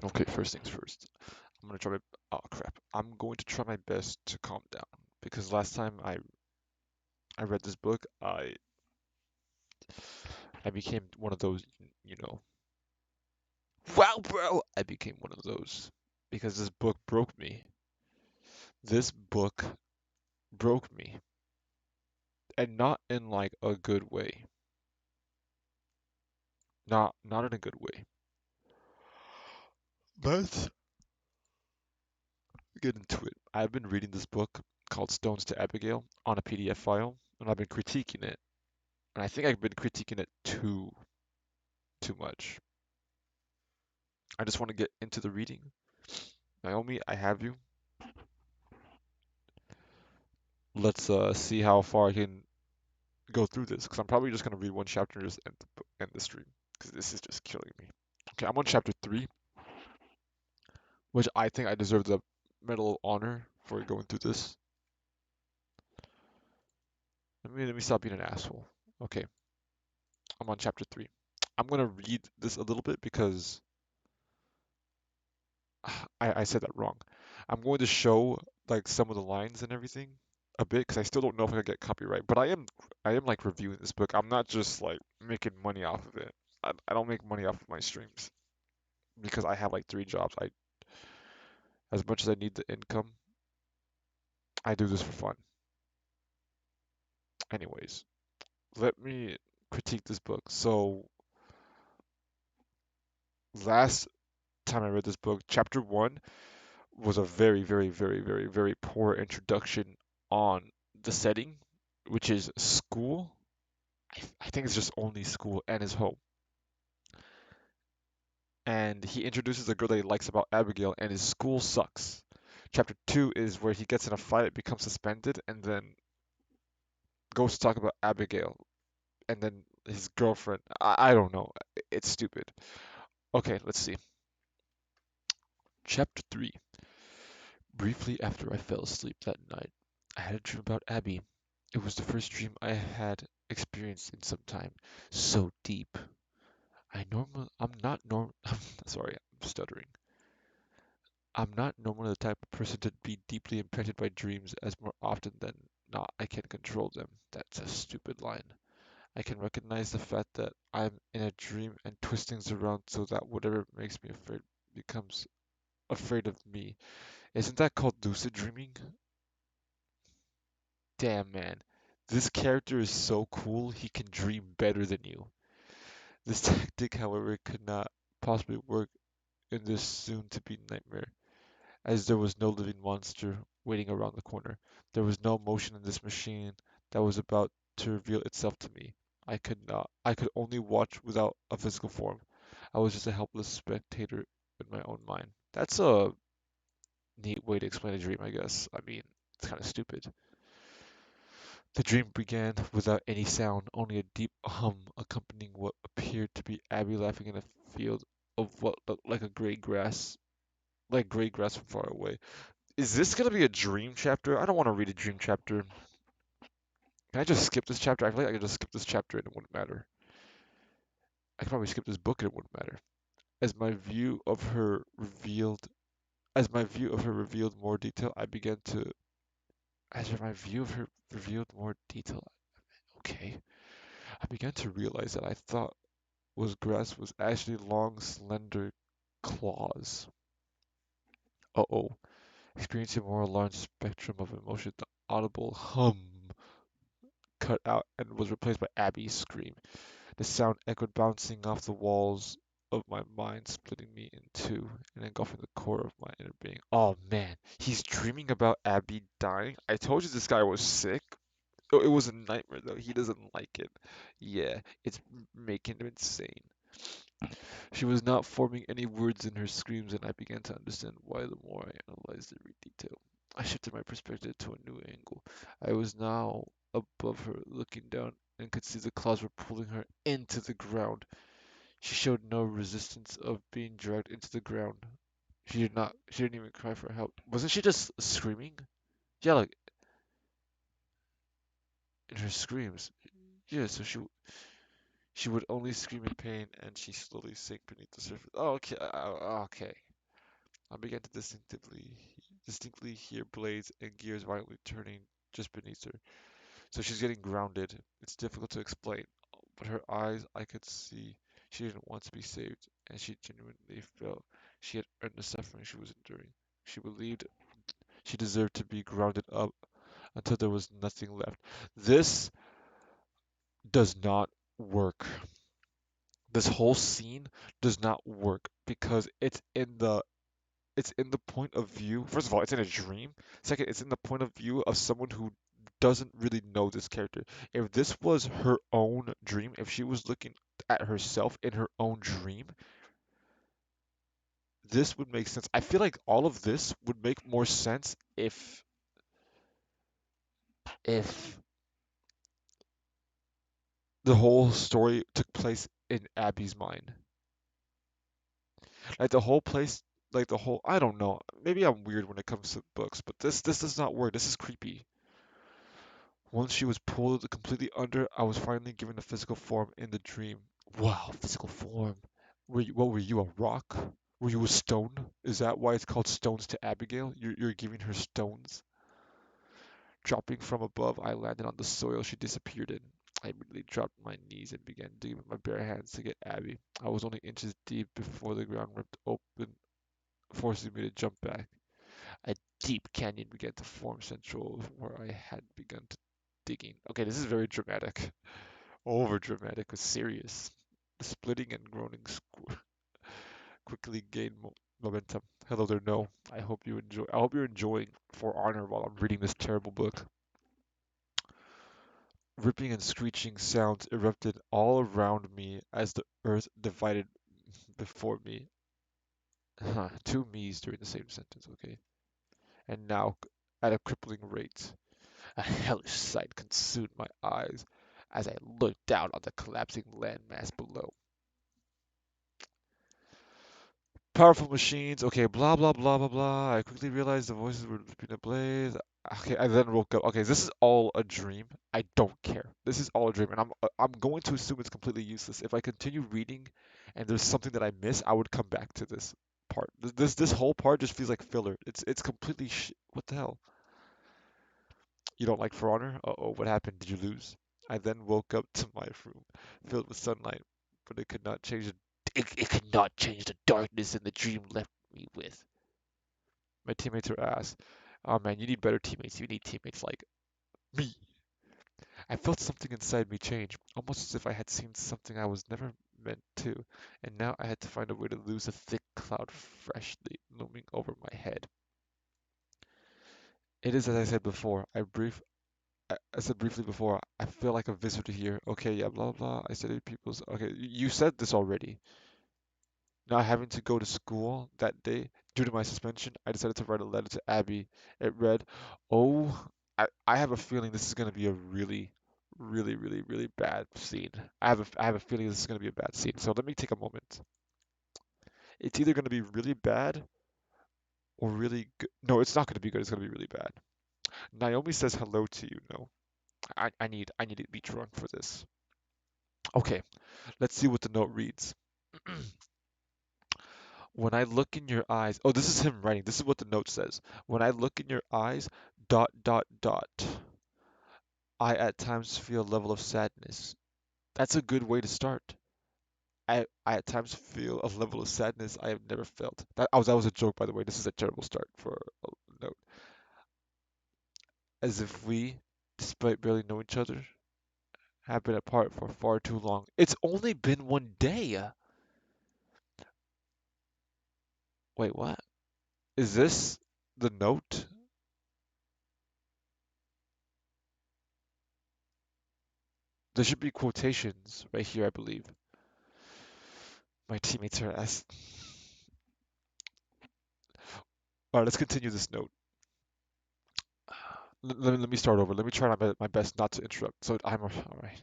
Okay, first things first. I'm gonna try my oh crap. I'm going to try my best to calm down because last time I read this book, I became one of those, you know, wow, bro. I became one of those because this book broke me. This book broke me, and not in like a good way. Not in a good way. Let's get into it. I've been reading this book called Stones to Abbigale on a PDF file, and I've been critiquing it. And I think I've been critiquing it too much. I just want to get into the reading. Naomi, I have you. Let's see how far I can go through this, because I'm probably just gonna read one chapter and just end the stream, because this is just killing me. Okay, I'm on chapter 3, which I think I deserve the Medal of Honor for going through this. Let me stop being an asshole. Okay, I'm on chapter 3. I'm gonna read this a little bit because I said that wrong. I'm going to show like some of the lines and everything a bit because I still don't know if I can get copyright. But I am like reviewing this book. I'm not just like making money off of it. I don't make money off of my streams because I have like 3 jobs. As much as I need the income, I do this for fun. Anyways, let me critique this book. So last time I read this book, chapter 1 was a very poor introduction on the setting, which is school. I think it's just only school and his home. And he introduces a girl that he likes about Abigail, and his school sucks. Chapter 2 is where he gets in a fight, becomes suspended, and then goes to talk about Abigail, and then his girlfriend. I don't know. It's stupid. Okay, let's see. Chapter 3. Briefly after I fell asleep that night, I had a dream about Abby. It was the first dream I had experienced in some time. So deep. I'm not normal. I'm sorry, I'm stuttering. I'm not normally the type of person to be deeply impacted by dreams, as more often than not I can control them. That's a stupid line. I can recognize the fact that I'm in a dream and twist things around so that whatever makes me afraid becomes afraid of me. Isn't that called lucid dreaming? Damn, man. This character is so cool, he can dream better than you. This tactic, however, could not possibly work in this soon-to-be nightmare, as there was no living monster waiting around the corner. There was no motion in this machine that was about to reveal itself to me. I could only watch without a physical form. I was just a helpless spectator in my own mind. That's a neat way to explain a dream, I guess. I mean, it's kind of stupid. The dream began without any sound, only a deep hum accompanying what appeared to be Abby laughing in a field of what looked like a gray grass from far away. Is this gonna be a dream chapter? I don't want to read a dream chapter. Can I just skip this chapter? I feel like I could just skip this chapter and it wouldn't matter. I could probably skip this book and it wouldn't matter. As my view of her revealed, as my view of her revealed more detail, I began to, as my view of her revealed more detail, okay, I began to realize that I thought was grass was actually long, slender claws. Uh-oh. Experiencing a more large spectrum of emotion, the audible hum cut out and was replaced by Abby's scream. The sound echoed bouncing off the walls of my mind, splitting me in two and engulfing the core of my inner being. Oh man, he's dreaming about Abby dying. I told you this guy was sick. Oh, it was a nightmare though. He doesn't like it. Yeah, it's making him insane. She was not forming any words in her screams, and I began to understand why the more I analyzed every detail. I shifted my perspective to a new angle. I was now above her, looking down, and could see the claws were pulling her into the ground. She showed no resistance of being dragged into the ground. She didn't even cry for help. Wasn't she just screaming? Yeah, like in her screams. Yeah, so she would only scream in pain, and she slowly sank beneath the surface. Oh, okay, okay. I began to distinctly hear blades and gears violently turning just beneath her. So she's getting grounded. It's difficult to explain, but her eyes, I could see she didn't want to be saved, and she genuinely felt she had earned the suffering she was enduring. She believed she deserved to be grounded up until there was nothing left. This does not work. This whole scene does not work because it's in the point of view. First of all, it's in a dream. Second, it's in the point of view of someone who doesn't really know this character. If this was her own dream, if she was looking at herself in her own dream, this would make sense. I feel like all of this would make more sense if the whole story took place in Abby's mind. Like the whole place, like the whole, I don't know. Maybe I'm weird when it comes to books, but this does not work. This is creepy. Once she was pulled completely under, I was finally given a physical form in the dream. Wow, physical form. What were you, a rock? Were you a stone? Is that why it's called Stones to Abigail? You're giving her stones? Dropping from above, I landed on the soil she disappeared in. I immediately dropped my knees and began digging with my bare hands to get Abby. I was only inches deep before the ground ripped open, forcing me to jump back. A deep canyon began to form central where I had begun to digging. Okay, this is very dramatic. Over dramatic was serious. The splitting and groaning quickly gained momentum. Hello there, no. I hope you enjoy. I hope you're enjoying For Honor while I'm reading this terrible book. Ripping and screeching sounds erupted all around me as the earth divided before me. Huh, two me's during the same sentence, okay. And now at a crippling rate. A hellish sight consumed my eyes as I looked down on the collapsing landmass below. Powerful machines. Okay, blah blah blah blah blah. I quickly realized the voices were being ablaze. Okay, I then woke up. Okay, this is all a dream. I don't care. This is all a dream, and I'm going to assume it's completely useless. If I continue reading, and there's something that I miss, I would come back to this part. This whole part just feels like filler. It's completely what the hell? You don't like For Honor? Uh-oh, what happened? Did you lose? I then woke up to my room, filled with sunlight, but it could not change the darkness and the dream left me with. My teammates are ass. Oh man, you need better teammates. You need teammates like me. I felt something inside me change, almost as if I had seen something I was never meant to, and now I had to find a way to lose a thick cloud freshly looming over my head. It is as I said before. I said briefly before, I feel like a visitor here. Okay, yeah, blah blah. I studied people's. Okay, you said this already. Not having to go to school that day due to my suspension, I decided to write a letter to Abby. It read, "Oh, I have a feeling this is going to be a really, really, really, really bad scene. I have a feeling this is going to be a bad scene. So let me take a moment. It's either going to be really bad or really good. No, it's not going to be good. It's going to be really bad. Naomi says hello to you. No, I need to be drunk for this. Okay, let's see what the note reads. When I look in your eyes, oh, this is him writing. This is what the note says. When I look in your eyes, dot, dot, dot, I at times feel a level of sadness. That's a good way to start. I at times feel a level of sadness I have never felt. That was a joke, by the way. This is a terrible start for a note. As if we, despite barely knowing each other, have been apart for far too long. It's only been one day. Wait, what? Is this the note? There should be quotations right here, I believe. My teammates are as. All right, let's continue this note. Let me start over. Let me try my best not to interrupt. So I'm all right.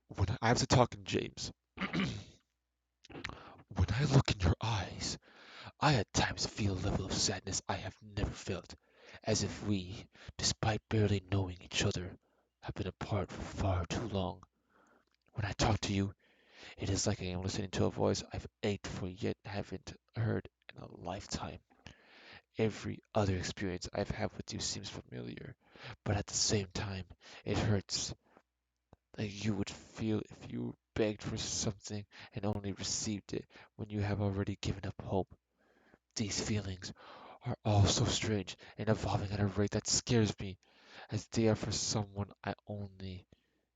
When I have to talk in James. When I look in your eyes, I at times feel a level of sadness I have never felt, as if we, despite barely knowing each other, have been apart for far too long. When I talk to you, it is like I am listening to a voice I've ached for yet haven't heard in a lifetime. Every other experience I've had with you seems familiar, but at the same time, it hurts. Like you would feel if you begged for something and only received it when you have already given up hope. These feelings are all so strange and evolving at a rate that scares me, as they are for someone I only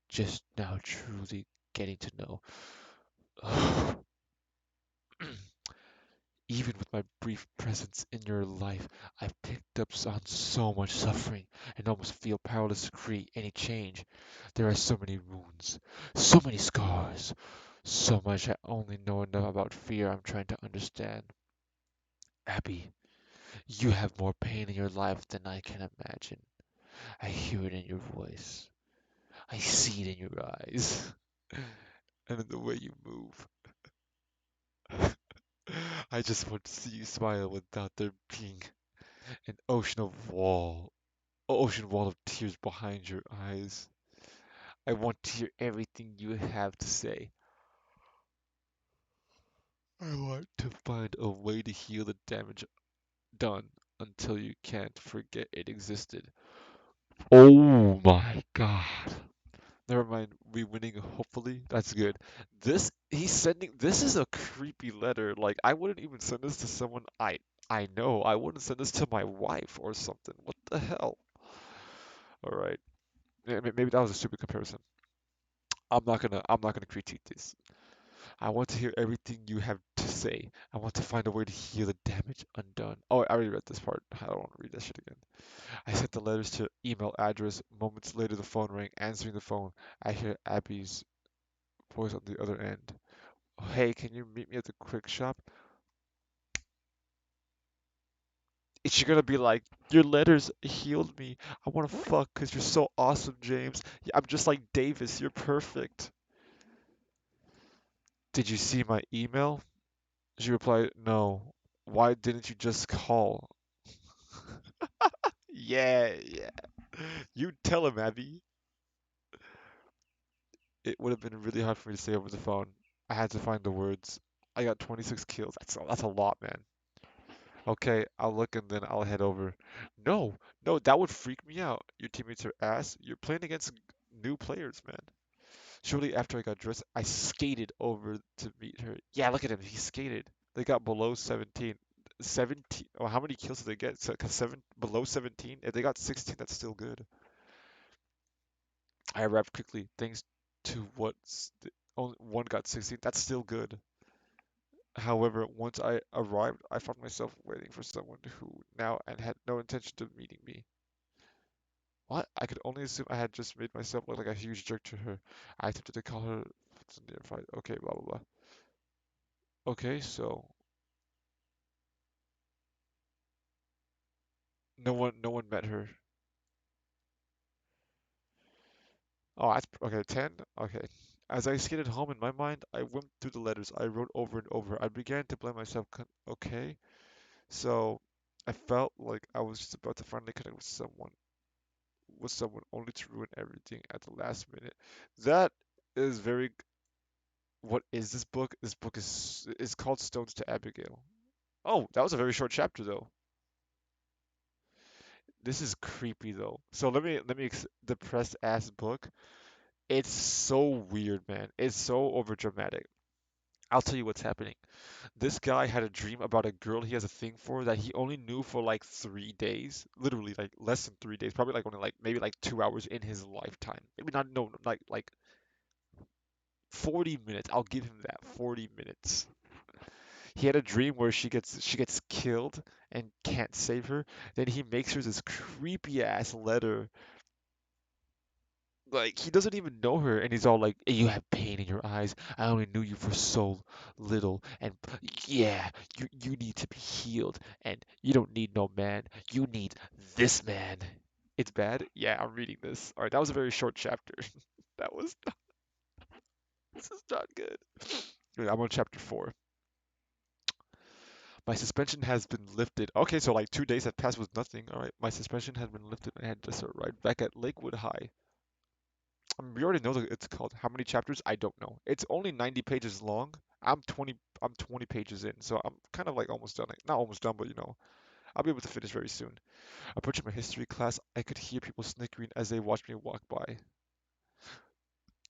just now truly getting to know. Even with my brief presence in your life, I've picked up on so much suffering and almost feel powerless to create any change. There are so many wounds, so many scars, so much I only know enough about fear I'm trying to understand. Abby, you have more pain in your life than I can imagine. I hear it in your voice. I see it in your eyes. And in the way you move. I just want to see you smile without there being an ocean wall of tears behind your eyes. I want to hear everything you have to say. I want to find a way to heal the damage done until you can't forget it existed. Oh my god. Never mind, we winning hopefully. That's good. This is a creepy letter. Like I wouldn't even send this to someone I know. I wouldn't send this to my wife or something. What the hell? All right. Maybe that was a stupid comparison. I'm not gonna critique this. I want to hear everything you have to say. I want to find a way to heal the damage undone. Oh, I already read this part. I don't want to read that shit again. I sent the letters to email address. Moments later, the phone rang. Answering the phone, I hear Abby's voice on the other end. Hey, can you meet me at the quick shop? Is she gonna be like, your letters healed me. I wanna fuck because you're so awesome, James. Yeah, I'm just like Davis. You're perfect. Did you see my email? She replied, no. Why didn't you just call? Yeah, yeah. You tell him, Abby. It would have been really hard for me to say over the phone. I had to find the words. I got 26 kills. That's a lot, man. Okay, I'll look and then I'll head over. No, no, that would freak me out. Your teammates are ass. You're playing against new players, man. Shortly after I got dressed, I skated over to meet her. Yeah, look at him. He skated. They got below 17. 17. Oh, how many kills did they get? So, 'cause below 17. If they got 16, that's still good. I arrived quickly, thanks to only one got 16. That's still good. However, once I arrived, I found myself waiting for someone who now and had no intention of meeting me. What? I could only assume I had just made myself look like a huge jerk to her. I attempted to call her fight. Okay, blah blah blah. Okay, so no one met her. Oh, that's okay. 10. Okay. As I skated home in my mind, I went through the letters I wrote over and over. I began to blame myself. Okay, so I felt like I was just about to finally connect with someone only to ruin everything at the last minute. That is very. What is this book? This book is called Stones to Abbigale. Oh, that was a very short chapter though. This is creepy though. So depressed ass book. It's so weird, man. It's so overdramatic. I'll tell you what's happening. This guy had a dream about a girl he has a thing for that he only knew for like 3 days. Literally like less than 3 days. Probably like only like maybe like 2 hours in his lifetime. Maybe not no like 40 minutes. I'll give him that. 40 minutes. He had a dream where she gets killed and can't save her. Then he makes her this creepy ass letter. Like he doesn't even know her, and he's all like, "Hey, you have pain in your eyes. I only knew you for so little, and yeah, you need to be healed, and you don't need no man. You need this man." It's bad. Yeah, I'm reading this. All right, that was a very short chapter. That was this is not good. I'm on chapter 4. My suspension has been lifted. Okay, so like 2 days had passed with nothing. All right, my suspension has been lifted. I had just arrived back at Lakewood High. We already know that it's called. How many chapters? I don't know. It's only 90 pages long. I'm 20 pages in, so I'm kind of like almost done. Like, not almost done, but I'll be able to finish very soon. Approaching my history class, I could hear people snickering as they watched me walk by.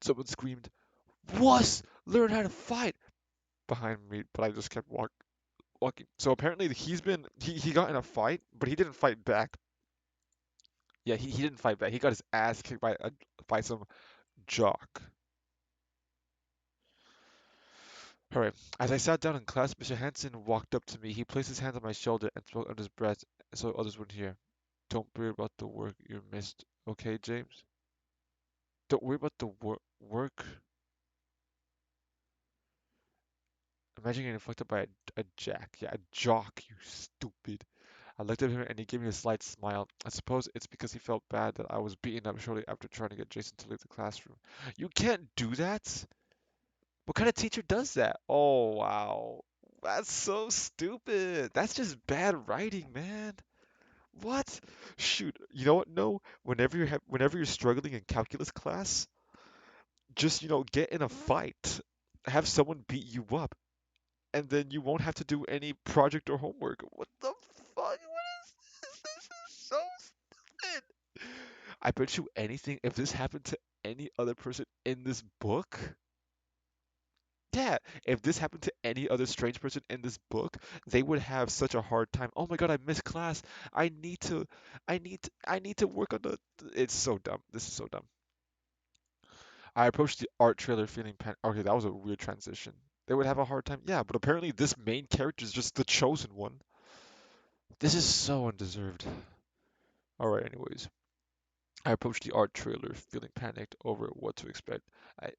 Someone screamed, "Wuss! Learn how to fight!" behind me, but I just kept walking. So apparently he got in a fight, but he didn't fight back. Yeah, he didn't fight back. He got his ass kicked by some jock. Alright. As I sat down in class, Mr. Hanson walked up to me. He placed his hand on my shoulder and spoke under his breath so others wouldn't hear. Don't worry about the work you missed, okay, James? Don't worry about the work. Imagine getting fucked up by a jack. Yeah, a jock, you stupid. I looked at him and he gave me a slight smile. I suppose it's because he felt bad that I was beaten up shortly after trying to get Jason to leave the classroom. You can't do that? What kind of teacher does that? Oh, wow. That's so stupid. That's just bad writing, man. What? Shoot, you know what? No, whenever you're struggling in calculus class, just, get in a fight. Have someone beat you up, and then you won't have to do any project or homework. What the fuck? What is this? This is so stupid. I bet you anything, if this happened to any other person in this book, yeah, if this happened to any other strange person in this book, they would have such a hard time. Oh my God, I missed class. I need to work on the. It's so dumb. This is so dumb. I approached the art trailer feeling Okay, that was a weird transition. They would have a hard time. Yeah, but apparently this main character is just the chosen one. This is so undeserved. All right, anyways. I approached the art trailer feeling panicked over what to expect.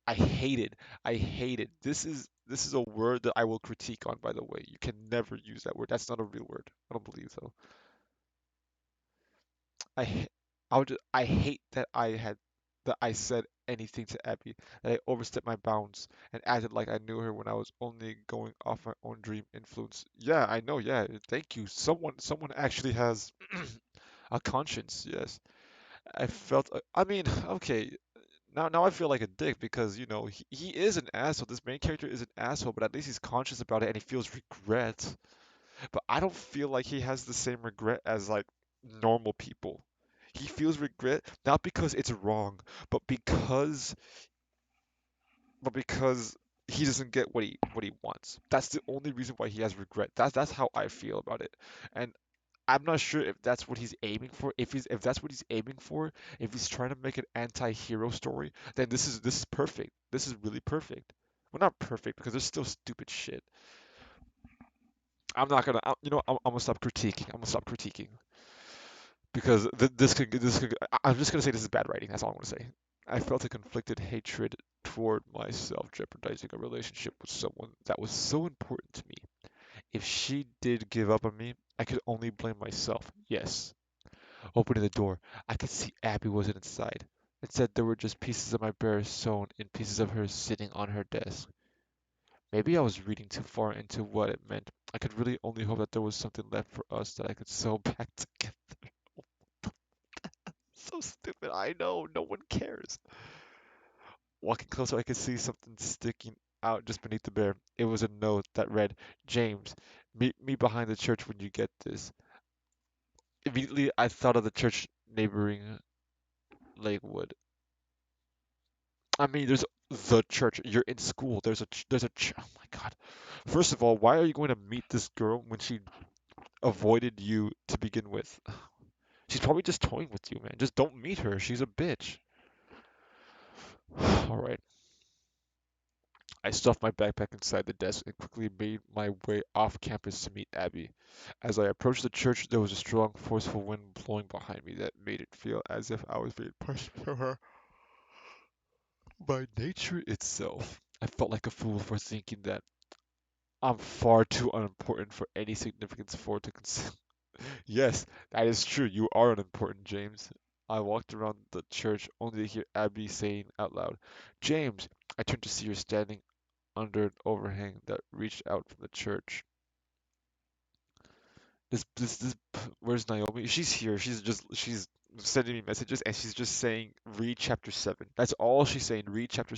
I hate it. I hate it. This is a word that I will critique on, by the way. You can never use that word. That's not a real word. I don't believe so. I h- I hate that I said anything to Abby, that I overstepped my bounds and acted like I knew her when I was only going off my own dream influence. Yeah, I know. Yeah, thank you. Someone actually has a conscience. Yes. I felt, I mean, okay, now I feel like a dick because, he is an asshole. This main character is an asshole, but at least he's conscious about it and he feels regret. But I don't feel like he has the same regret as like normal people. He feels regret not because it's wrong, but because he doesn't get what he wants. That's the only reason why he has regret. That's how I feel about it. And I'm not sure if that's what he's aiming for. If that's what he's aiming for, if he's trying to make an anti-hero story, then this is perfect. This is really perfect. Well, not perfect because there's still stupid shit. I'm not gonna. I'm gonna stop critiquing. I'm gonna stop critiquing because I'm just gonna say this is bad writing. That's all I'm gonna say. I felt a conflicted hatred toward myself, jeopardizing a relationship with someone that was so important to me. If she did give up on me, I could only blame myself. Yes. Opening the door, I could see Abby wasn't inside. Instead, there were just pieces of my bear sewn in pieces of her sitting on her desk. Maybe I was reading too far into what it meant. I could really only hope that there was something left for us that I could sew back together. So stupid, I know, no one cares. Walking closer, I could see something sticking out just beneath the bear. It was a note that read, James, meet me behind the church when you get this. Immediately, I thought of the church neighboring Lakewood. I mean, there's the church. You're in school. Oh my God. First of all, why are you going to meet this girl when she avoided you to begin with? She's probably just toying with you, man. Just don't meet her. She's a bitch. All right. I stuffed my backpack inside the desk and quickly made my way off campus to meet Abby. As I approached the church, there was a strong, forceful wind blowing behind me that made it feel as if I was being pushed from her by nature itself. I felt like a fool for thinking that I'm far too unimportant for any significance for it to consider. Yes, that is true. You are unimportant, James. I walked around the church only to hear Abby saying out loud, James! I turned to see her standing under an overhang that reached out from the church. Where's Naomi? She's here. She's sending me messages and she's just saying, read chapter 7. That's all she's saying. Read chapter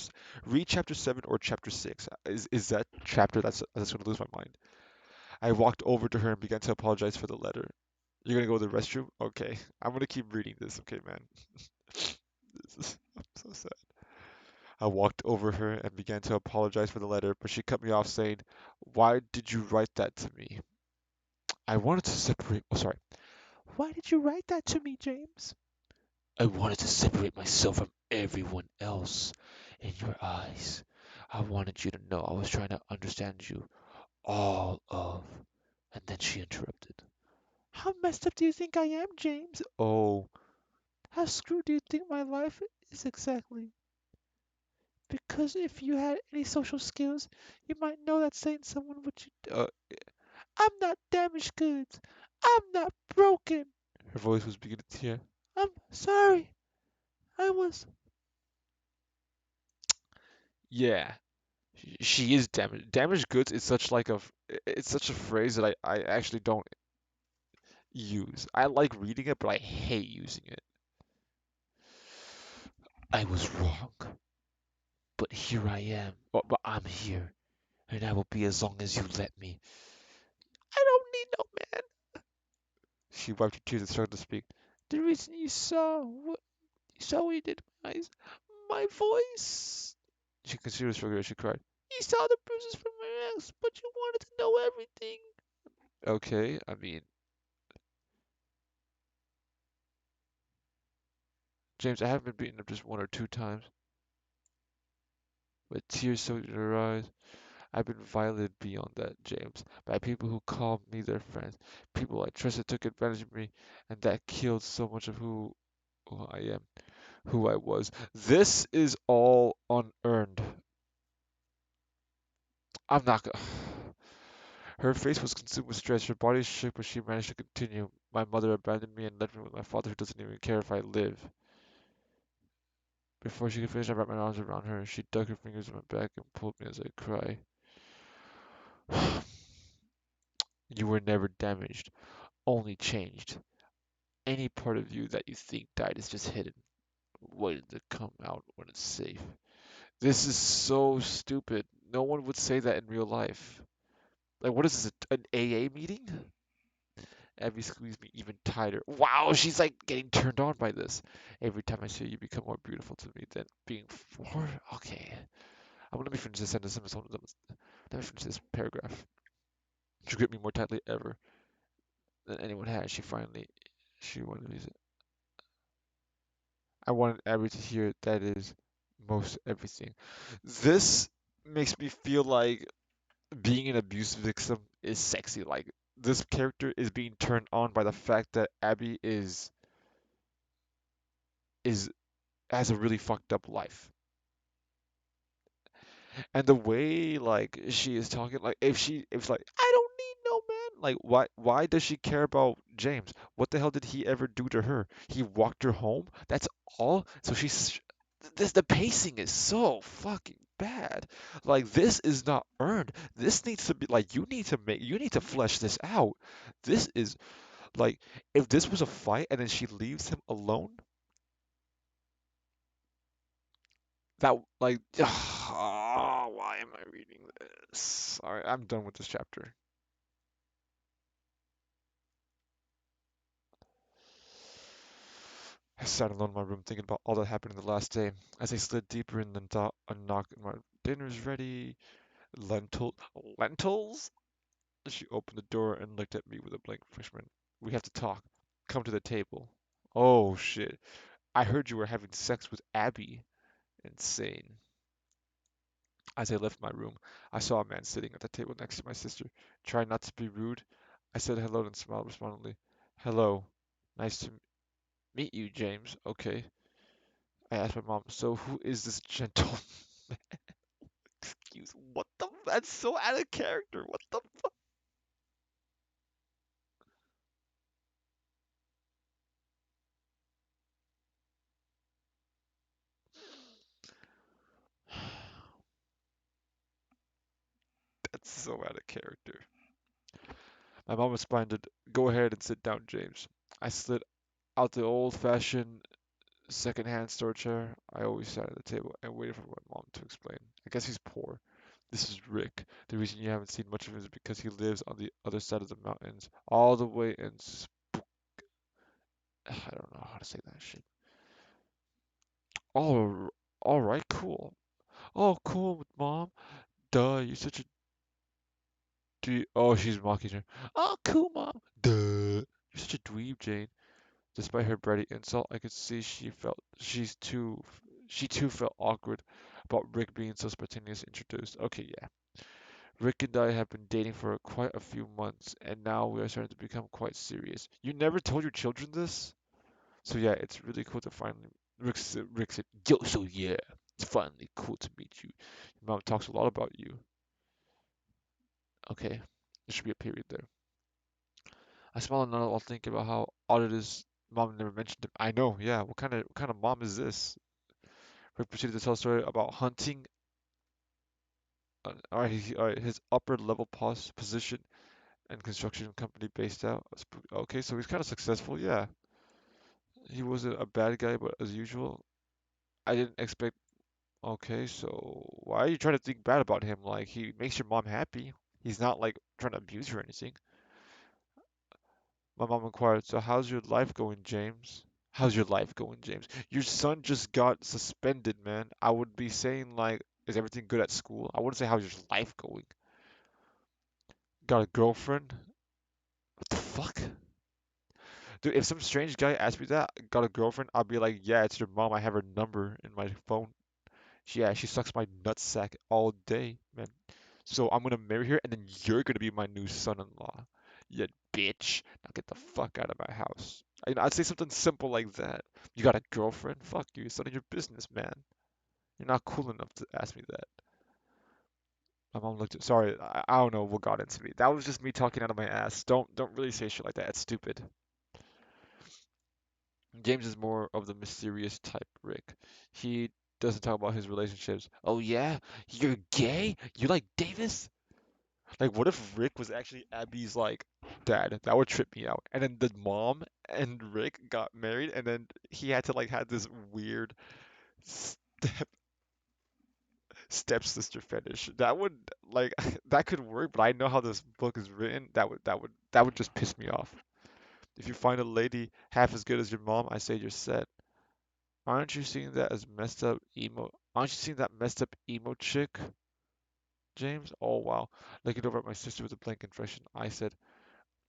7 or chapter 6. Is that chapter that's going to lose my mind? I walked over to her and began to apologize for the letter. You're gonna go to the restroom? Okay. I'm gonna keep reading this, okay, man. I'm so sad. I walked over her and began to apologize for the letter, but she cut me off saying, "Why did you write that to me?" I wanted to separate. Oh, sorry. Why did you write that to me, James? I wanted to separate myself from everyone else in your eyes. I wanted you to know I was trying to understand you all of. And then she interrupted. How messed up do you think I am, James? Oh, how screwed do you think my life is exactly? Because if you had any social skills, you might know that saying someone what you I'm not damaged goods. I'm not broken. Her voice was beginning to tear. I'm sorry. I was. Yeah, she is damaged. Damaged goods is such like it's such a phrase that I actually don't use. I like reading it, but I hate using it. I was wrong, but here I am. But I'm here, and I will be as long as you let me. I don't need no man. She wiped her tears and started to speak. The reason you saw what you did to my eyes, my voice. She considered struggling as she cried. You saw the bruises from my axe, but you wanted to know everything. Okay, I mean, James, I haven't been beaten up just one or two times, but tears soaked in her eyes. I've been violated beyond that, James, by people who called me their friends. People I trusted took advantage of me, and that killed so much of who I am, who I was. This is all unearned. I'm not gonna. Her face was consumed with stress. Her body shook, but she managed to continue. My mother abandoned me and left me with my father, who doesn't even care if I live. Before she could finish, I wrapped my arms around her. She dug her fingers in my back and pulled me as I cried. You were never damaged, only changed. Any part of you that you think died is just hidden, waiting to come out when it's safe. This is so stupid. No one would say that in real life. Like, what is this, an AA meeting? Abby squeezed me even tighter. Wow, she's like getting turned on by this. Every time I see you, you become more beautiful to me than being for. Okay. Let me finish this sentence. Let me finish this paragraph. She gripped me more tightly ever than anyone had. She wanted me. I wanted Abby to hear that is most everything. This makes me feel like being an abuse victim is sexy. Like this character is being turned on by the fact that Abby is has a really fucked up life. And the way like she is talking, like if like I don't need no man, like why does she care about James? What the hell did he ever do to her? He walked her home. That's all. So she's this the pacing is so fucking bad. Like this is not earned. This needs to be like you need to flesh this out. This is like if this was a fight and then she leaves him alone, that like why am I reading this? All right, I'm done with this chapter. I sat alone in my room thinking about all that happened in the last day. As I slid deeper in, the thought a knock on my dinner's ready. Lentils? She opened the door and looked at me with a blank expression. We have to talk. Come to the table. Oh shit. I heard you were having sex with Abby. Insane. As I left my room, I saw a man sitting at the table next to my sister. Trying not to be rude, I said hello and smiled respondingly. Hello. Nice to meet you, James. Okay. I asked my mom, so who is this gentleman? Excuse, what the? That's so out of character. What the fuck? That's so out of character. My mom responded, go ahead and sit down, James. I slid out the old-fashioned second-hand store chair. I always sat at the table and waited for my mom to explain. I guess he's poor. This is Rick. The reason you haven't seen much of him is because he lives on the other side of the mountains, all the way in Spook. I don't know how to say that shit. Oh, all right, cool. Oh, cool, mom. Duh, you're such a Oh, she's mocking her. Oh, cool, mom. Duh, you're such a dweeb, Jane. Despite her bratty insult, I could see she too felt awkward about Rick being so spontaneously introduced. Okay, yeah. Rick and I have been dating for quite a few months, and now we are starting to become quite serious. You never told your children this? So yeah, it's really cool to finally. Rick said, "Yo, so yeah, it's finally cool to meet you. Your mom talks a lot about you." Okay, there should be a period there. I smile and nod while thinking about how odd it is. Mom never mentioned him. I know, yeah. What kind of mom is this? Rick proceeded to tell a story about hunting. All right, his upper level position and construction company based out. Okay, so he's kind of successful. Yeah, he wasn't a bad guy, but as usual, I didn't expect. Okay, so why are you trying to think bad about him? Like he makes your mom happy. He's not like trying to abuse her or anything. My mom inquired, so how's your life going, James? How's your life going, James? Your son just got suspended, man. I would be saying like, is everything good at school? I wouldn't say how's your life going. Got a girlfriend? What the fuck? Dude, if some strange guy asked me that, got a girlfriend, I'd be like, yeah, it's your mom. I have her number in my phone. Yeah, she sucks my nutsack all day, man. So I'm gonna marry her, and then you're gonna be my new son-in-law. You bitch. Now get the fuck out of my house. I'd say something simple like that. You got a girlfriend? Fuck you. It's none of your business, man. You're not cool enough to ask me that. My mom looked at, sorry, I don't know what got into me. That was just me talking out of my ass. Don't really say shit like that. It's stupid. James is more of the mysterious type Rick. He doesn't talk about his relationships. Oh yeah? You're gay? You like Davis? Like, what if Rick was actually Abby's like dad? That would trip me out. And then the mom and Rick got married, and then he had to like have this weird step stepsister fetish. That would like that could work, but I know how this book is written. That would just piss me off. If you find a lady half as good as your mom, I say you're set. Aren't you seeing that as messed up emo? Aren't you seeing that messed up emo chick, James? Oh wow. Looking over at my sister with a blank expression, I said,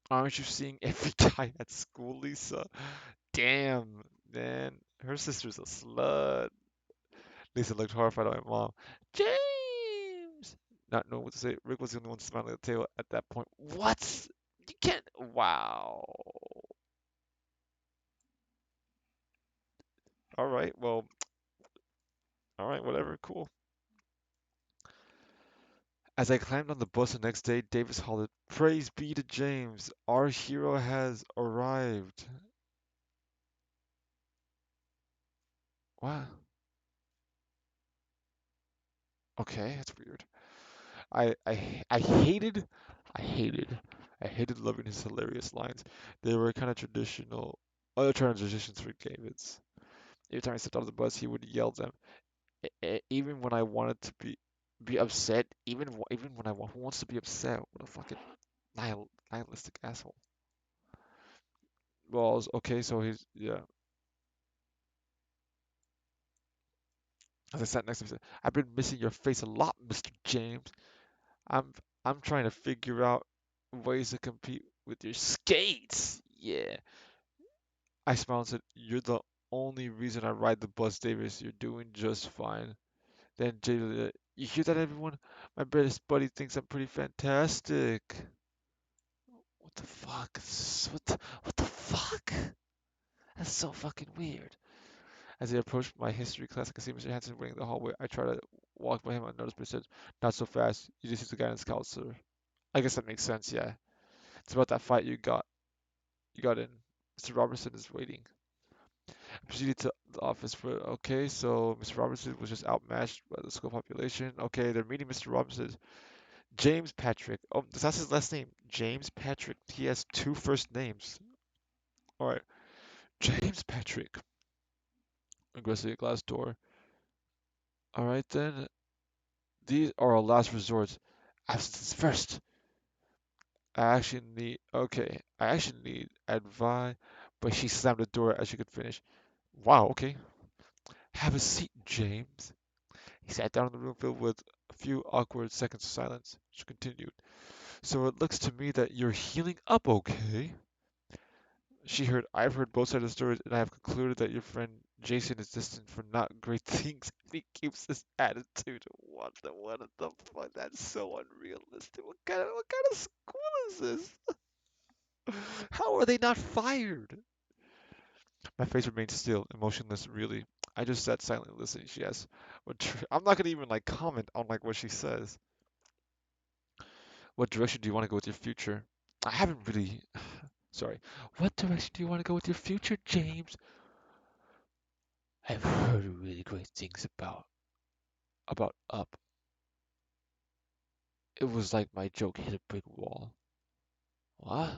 aren't you seeing every guy at school, Lisa? Damn, man. Her sister's a slut. Lisa looked horrified at my mom. James! Not knowing what to say, Rick was the only one smiling at the table at that point. What? You can't. Wow. All right, well, all right, whatever, cool. As I climbed on the bus the next day, Davis hollered, praise be to James, our hero has arrived. Wow. Okay, that's weird. I hated, I hated, I hated loving his hilarious lines. They were kind of traditional, other traditions for Davids. Every time I stepped out of the bus, he would yell them. Even when I wanted to be upset, even when who wants to be upset? What a fucking nihilistic asshole. Well, okay, so he's yeah. As I sat next to him, he said, "I've been missing your face a lot, Mr. James. I'm I'm trying to figure out ways to compete with your skates. Yeah." I smiled and said, "You're the only reason I ride the bus, Davis. You're doing just fine." Then Jada, you hear that, everyone? My best buddy thinks I'm pretty fantastic. What the fuck? What the fuck? That's so fucking weird. As I approached my history class, I could see Mr. Hanson waiting in the hallway. I tried to walk by him unnoticed, but he said, "Not so fast. You just see the guidance counselor." I guess that makes sense, yeah. It's about that fight you got in. Mr. Robertson is waiting. I proceeded to the office for okay, so Mr. Robertson was just outmatched by the school population. Okay, they're meeting Mr. Robertson. James Patrick. Oh, that's his last name. James Patrick. He has two first names. Alright. James Patrick. Aggressively glass door. Alright then. These are our last resorts. Absence first. I actually need advice, but she slammed the door as she could finish. Wow, okay. Have a seat, James. He sat down in the room filled with a few awkward seconds of silence. She continued. So it looks to me that you're healing up okay. I've heard both sides of the story, and I have concluded that your friend Jason is destined for not great things. He keeps this attitude. What the fuck? That's so unrealistic. What kind of school is this? How are they not fired? My face remained still, emotionless, really. I just sat silently listening. She asked, I'm not gonna even like comment on like what she says. What direction do you want to go with your future? I haven't really. Sorry. What direction do you want to go with your future, James? I've heard really great things about Up. It was like my joke hit a brick wall. What?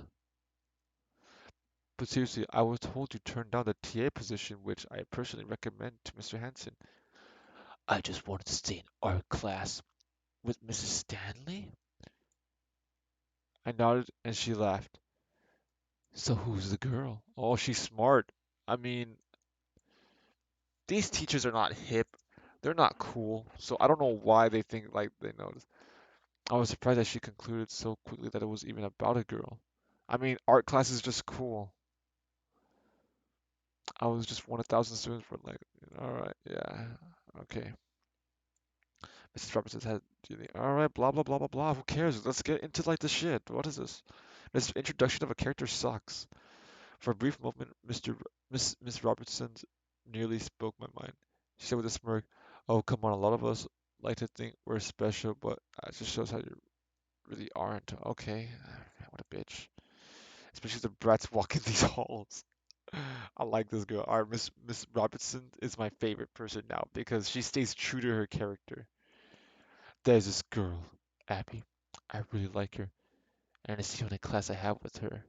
But seriously, I was told to turn down the TA position, which I personally recommend to Mr. Hanson. I just wanted to stay in art class with Mrs. Stanley? I nodded and she laughed. So who's the girl? Oh, she's smart. I mean, these teachers are not hip. They're not cool. So I don't know why they think like they know this. I was surprised that she concluded so quickly that it was even about a girl. I mean, art class is just cool. I was just one of thousand students for like, all right, yeah, okay. Mrs. Roberts said, all right, blah blah blah blah blah. Who cares? Let's get into like the shit. What is this? This introduction of a character sucks. For a brief moment, Miss Robertson nearly spoke my mind. She said with a smirk, "Oh, come on, a lot of us like to think we're special, but it just shows how you really aren't." Okay, what a bitch. Especially the brats walking these halls. I like this girl. Our Miss Robertson is my favorite person now because she stays true to her character. There's this girl, Abby. I really like her, and it's the only class I have with her.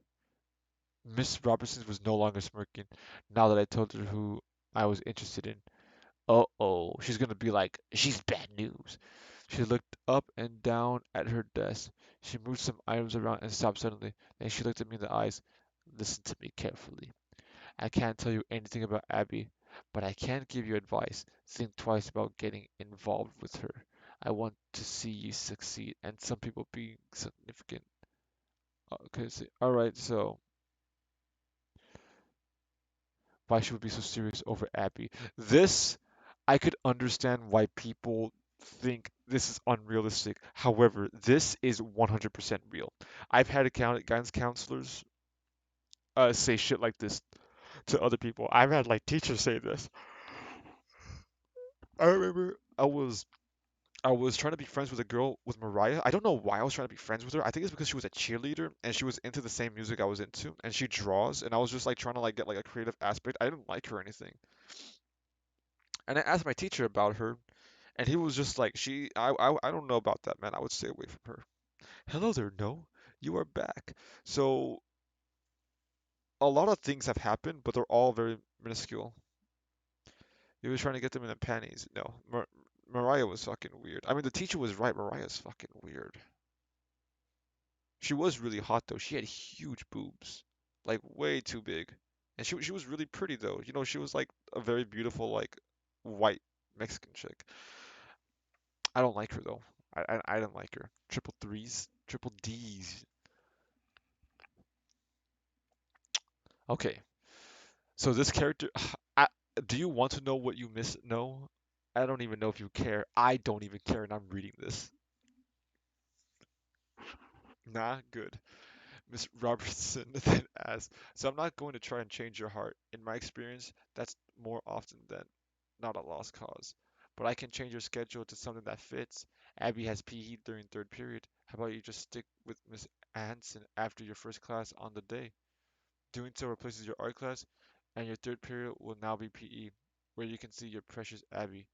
Miss Robertson was no longer smirking now that I told her who I was interested in. Uh-oh, she's gonna be like, she's bad news. She looked up and down at her desk. She moved some items around and stopped suddenly. Then she looked at me in the eyes. Listen to me carefully. I can't tell you anything about Abby, but I can give you advice. Think twice about getting involved with her. I want to see you succeed, and some people being significant. Okay, see. All right, so why she would be so serious over Abby? This, I could understand why people think this is unrealistic. However, this is 100% real. I've had guidance counselors say shit like this to other people. I've had like teachers say this. I remember I was trying to be friends with a girl with Mariah. I don't know why I was trying to be friends with her. I think it's because she was a cheerleader and she was into the same music I was into, and she draws, and I was just like trying to like get like a creative aspect. I didn't like her or anything. And I asked my teacher about her, and he was just like, I don't know about that, man. I would stay away from her. Hello there, no, you are back. So a lot of things have happened, but they're all very minuscule. He was trying to get them in the panties. No, Mariah was fucking weird. I mean, the teacher was right. Mariah's fucking weird. She was really hot though. She had huge boobs, like way too big. And she was really pretty though. You know, she was like a very beautiful like white Mexican chick. I don't like her though. I didn't like her. Triple threes, triple D's. Okay, so this character, I, do you want to know what you miss? No, I don't even know if you care. I don't even care, and I'm reading this. Nah, good. Miss Robertson then asked, so I'm not going to try and change your heart. In my experience, that's more often than not a lost cause. But I can change your schedule to something that fits. Abby has PE during third period. How about you just stick with Miss Hanson after your first class on the day? Doing so replaces your art class, and your third period will now be PE, where you can see your precious Abby.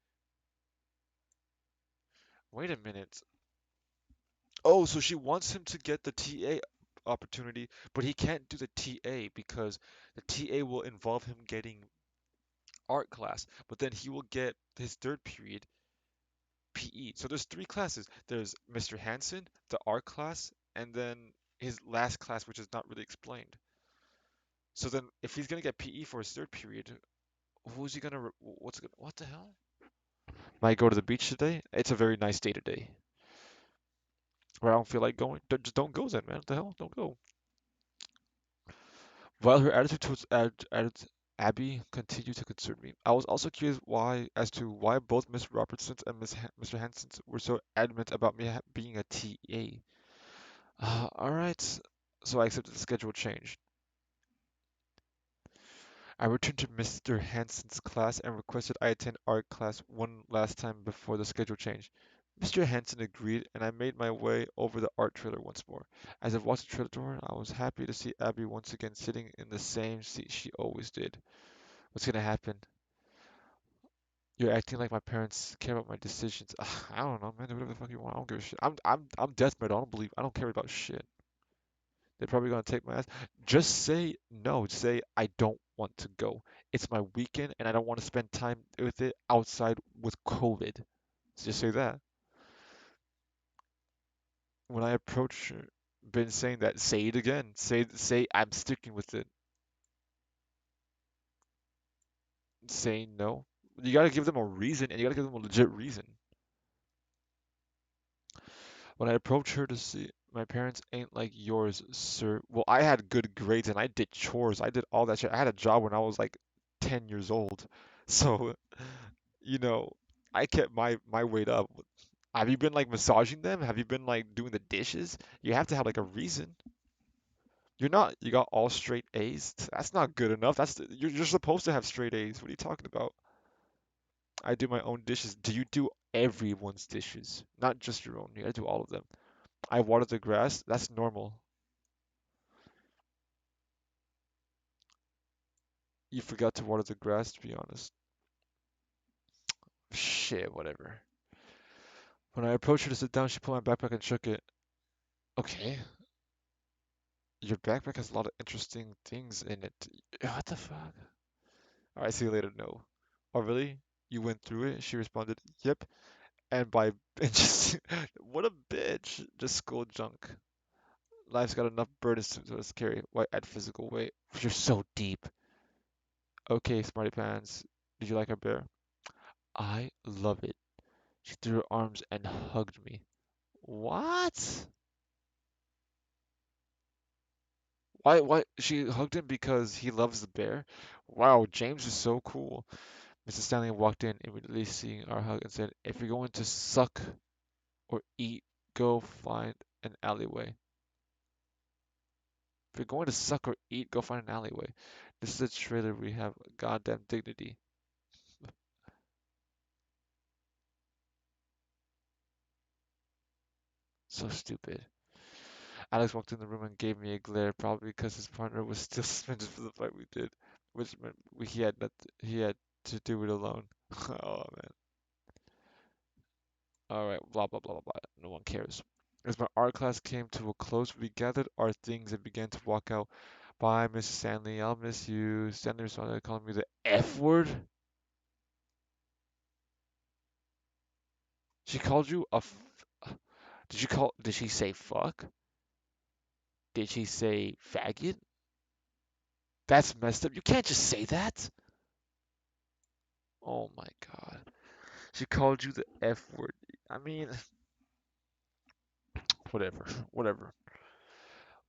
Wait a minute. Oh, so she wants him to get the TA opportunity, but he can't do the TA because the TA will involve him getting art class, but then he will get his third period PE. So there's three classes. There's Mr. Hansen, the art class, and then his last class, which is not really explained. So then, if he's gonna get PE for his third period, who's he gonna? What the hell? Might go to the beach today. It's a very nice day today. Where I don't feel like going. Just don't go then, man. What the hell? Don't go. While her attitude towards Abby continued to concern me, I was also curious as to why both Miss Robertson and Mr. Hanson were so adamant about me being a TA. All right, so I accepted the schedule change. I returned to Mr. Hanson's class and requested I attend art class one last time before the schedule change. Mr. Hanson agreed, and I made my way over the art trailer once more. As I walked the trailer door, I was happy to see Abby once again sitting in the same seat she always did. What's gonna happen? You're acting like my parents care about my decisions. I don't know, man. Do whatever the fuck you want. I don't give a shit. I'm death metal. I don't care about shit. They're probably gonna take my ass. Just say no. Just say I don't want to go. It's my weekend and I don't want to spend time with it outside with COVID. So just say that. When I approach her, been saying that. Say it again. Say I'm sticking with it. Saying no. You gotta give them a reason and you gotta give them a legit reason. When I approached her to see, my parents ain't like yours, sir. Well, I had good grades and I did chores. I did all that shit. I had a job when I was like 10 years old. So, you know, I kept my weight up. Have you been like massaging them? Have you been like doing the dishes? You have to have like a reason. You're not, you got all straight A's. That's not good enough. You're supposed to have straight A's. What are you talking about? I do my own dishes. Do you do everyone's dishes? Not just your own. You gotta do all of them. I water the grass. That's normal. You forgot to water the grass, to be honest. Shit, whatever. When I approached her to sit down, she pulled my backpack and shook it. Okay, your backpack has a lot of interesting things in it. What the fuck? Alright, see you later. No. Oh, really? You went through it? She responded, yep. And by and just what a bitch. Just school junk. Life's got enough burdens to carry. Why add physical weight? You're so deep. Okay, smarty pants. Did you like our bear? I love it. She threw her arms and hugged me. What? Why? She hugged him because he loves the bear? Wow, James is so cool. Mrs. Stanley walked in, immediately seeing our hug, and said, if you're going to suck or eat, go find an alleyway. If you're going to suck or eat, go find an alleyway. This is a trailer. We have goddamn dignity. So stupid. Alex walked in the room and gave me a glare, probably because his partner was still suspended for the fight we did, which meant he had to do it alone. Oh man. All right. Blah blah blah blah blah. No one cares. As my art class came to a close, we gathered our things and began to walk out. Bye, Mrs. Stanley. I'll miss you. Stanley responded by calling me the F word. She called you a. Did you call? Did she say fuck? Did she say faggot? That's messed up. You can't just say that. Oh my god. She called you the F word. I mean, whatever, whatever.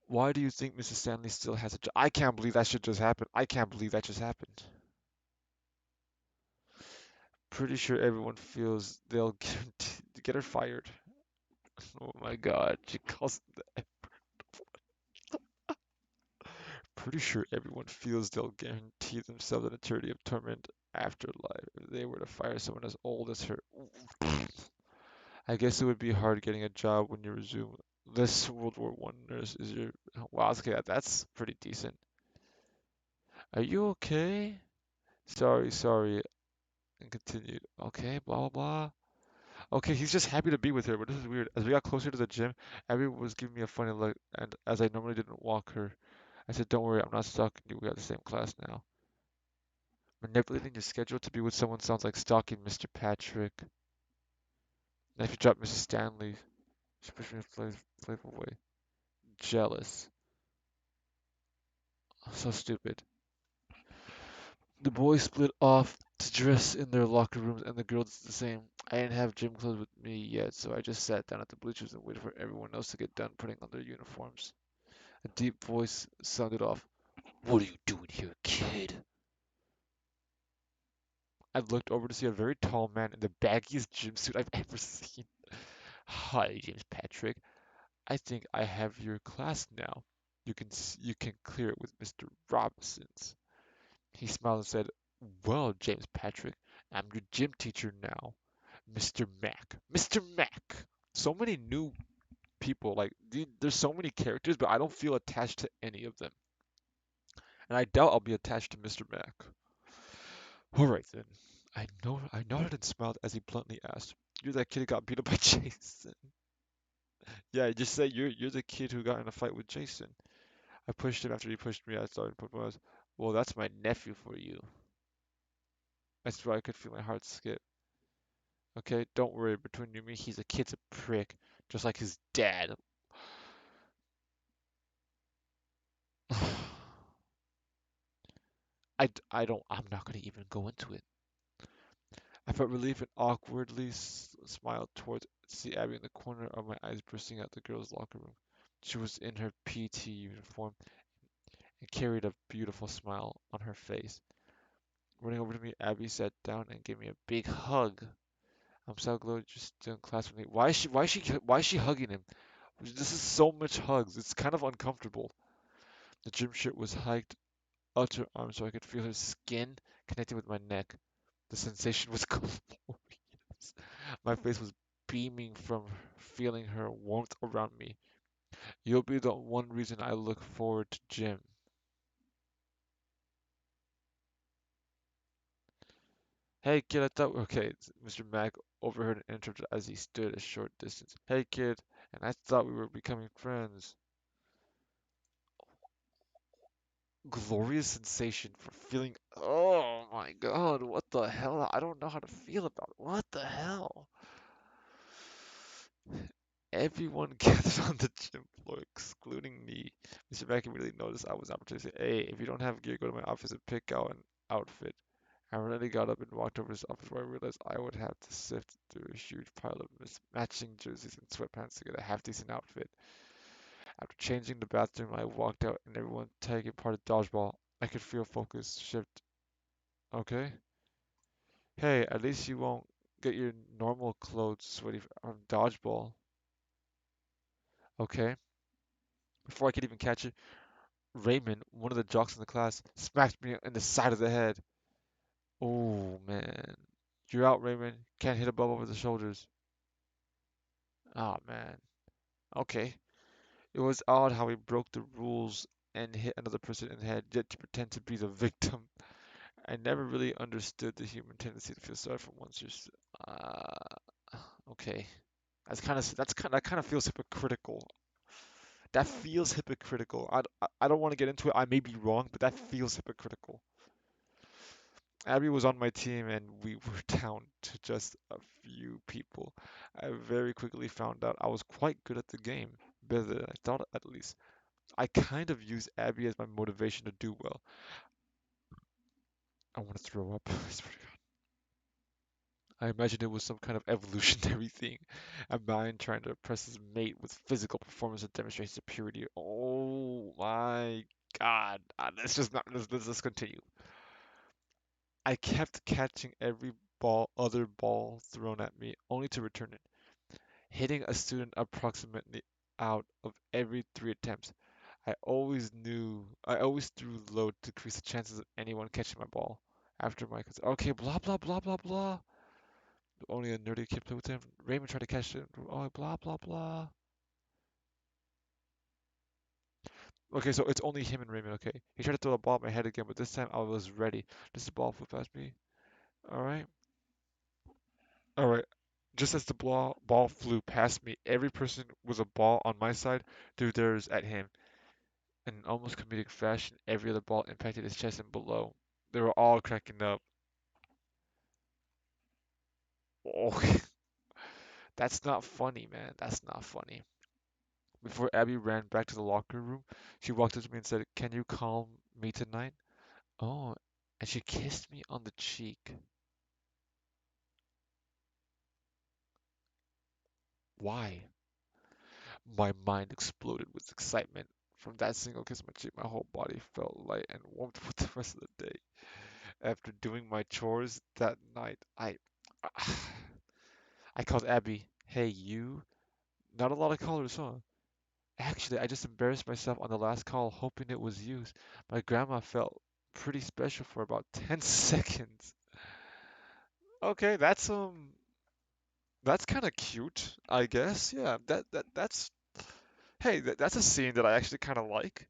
Why do you think Mrs. Stanley still has a job? I can't believe that shit just happened. I can't believe that just happened. Pretty sure everyone feels they'll get her fired. Oh my god, she calls. Pretty sure everyone feels they'll guarantee themselves an eternity of torment after life if they were to fire someone as old as her. I guess it would be hard getting a job when you resume. This World War One nurse is your. Wow, okay, that's pretty decent. Are you okay? Sorry, sorry, and continued. Okay, blah blah blah. Okay, he's just happy to be with her, but this is weird. As we got closer to the gym, Abby was giving me a funny look, and as I normally didn't walk her, I said, "Don't worry, I'm not stalking you. We got the same class now." Manipulating your schedule to be with someone sounds like stalking Mr. Patrick. And if you drop Mrs. Stanley, she pushed me in a playful way. Jealous. So stupid. The boys split off to dress in their locker rooms, and the girls did the same. I didn't have gym clothes with me yet, so I just sat down at the bleachers and waited for everyone else to get done putting on their uniforms. A deep voice sounded off. What are you doing here, kid? I looked over to see a very tall man in the baggiest gym suit I've ever seen. Hi, James Patrick. I think I have your class now. You can clear it with Mr. Robinson's. He smiled and said, well, James Patrick, I'm your gym teacher now, Mr. Mac. Mr. Mac! So many new people, like, there's so many characters, but I don't feel attached to any of them. And I doubt I'll be attached to Mr. Mac. Alright then. I nodded and smiled as he bluntly asked, you're that kid who got beat up by Jason. Yeah, just say you're the kid who got in a fight with Jason. I pushed him after he pushed me. I started to put my well, that's my nephew for you. I swear I could feel my heart skip. Okay, don't worry. Between you and me, he's a kid's a prick, just like his dad. I'm not gonna even go into it. I felt relief and awkwardly smiled towards see Abby in the corner of my eyes, bursting out the girls' locker room. She was in her PT uniform and carried a beautiful smile on her face. Running over to me, Abby sat down and gave me a big hug. I'm so glad you're still in class with me. Why is she hugging him? This is so much hugs. It's kind of uncomfortable. The gym shirt was hiked up to her arm so I could feel her skin connecting with my neck. The sensation was glorious. My face was beaming from feeling her warmth around me. You'll be the one reason I look forward to gym. Hey kid, I thought okay, Mr. Mack overheard and interrupted as he stood a short distance. Hey kid, and I thought we were becoming friends. Glorious sensation for feeling. Oh my God, what the hell? I don't know how to feel about it. What the hell? Everyone gathered on the gym floor, excluding me. Mr. Mack immediately noticed I was an opportunity to say, hey, if you don't have gear, go to my office and pick out an outfit. I readily got up and walked over to his office where I realized I would have to sift through a huge pile of mismatching jerseys and sweatpants to get a half-decent outfit. After changing the bathroom, I walked out and everyone taking part of dodgeball. I could feel focus shift. Okay. Hey, at least you won't get your normal clothes sweaty from dodgeball. Okay. Before I could even catch it, Raymond, one of the jocks in the class, smacked me in the side of the head. Oh man. You're out, Raymond. Can't hit a ball over the shoulders. Oh man. Okay. It was odd how he broke the rules and hit another person in the head, yet to pretend to be the victim. I never really understood the human tendency to feel sorry for one's just okay. That kind of feels hypocritical. That feels hypocritical. I don't want to get into it. I may be wrong, but that feels hypocritical. Abby was on my team and we were down to just a few people. I very quickly found out I was quite good at the game, better than I thought at least. I kind of used Abby as my motivation to do well. I want to throw up. I swear to God. I imagine it was some kind of evolutionary thing. A mind trying to impress his mate with physical performance to demonstrate superiority. Oh my God. Let's just not, let's just continue. I kept catching every other ball thrown at me, only to return it, hitting a student approximately out of every 3 attempts. I always threw low to decrease the chances of anyone catching my ball. After my, okay, blah, blah, blah, blah, blah. Only a nerdy kid played with him. Raymond tried to catch it. Oh, blah, blah, blah. Okay, so it's only him and Raymond, okay. He tried to throw the ball at my head again, but this time I was ready. Does the ball flew past me? Alright. Alright. Just as the ball flew past me, every person with a ball on my side threw theirs at him. In an almost comedic fashion, every other ball impacted his chest and below. They were all cracking up. Oh, that's not funny, man. That's not funny. Before Abby ran back to the locker room, she walked up to me and said, can you calm Me tonight? Oh, and she kissed me on the cheek. Why? My mind exploded with excitement. From that single kiss on my cheek, my whole body felt light and warm for the rest of the day. After doing my chores that night, I called Abby. Hey, you? Not a lot of callers, huh? Actually, I just embarrassed myself on the last call, hoping it was you. My grandma felt pretty special for about 10 seconds. Okay, that's kind of cute, I guess. Yeah, that's hey, that's a scene that I actually kind of like.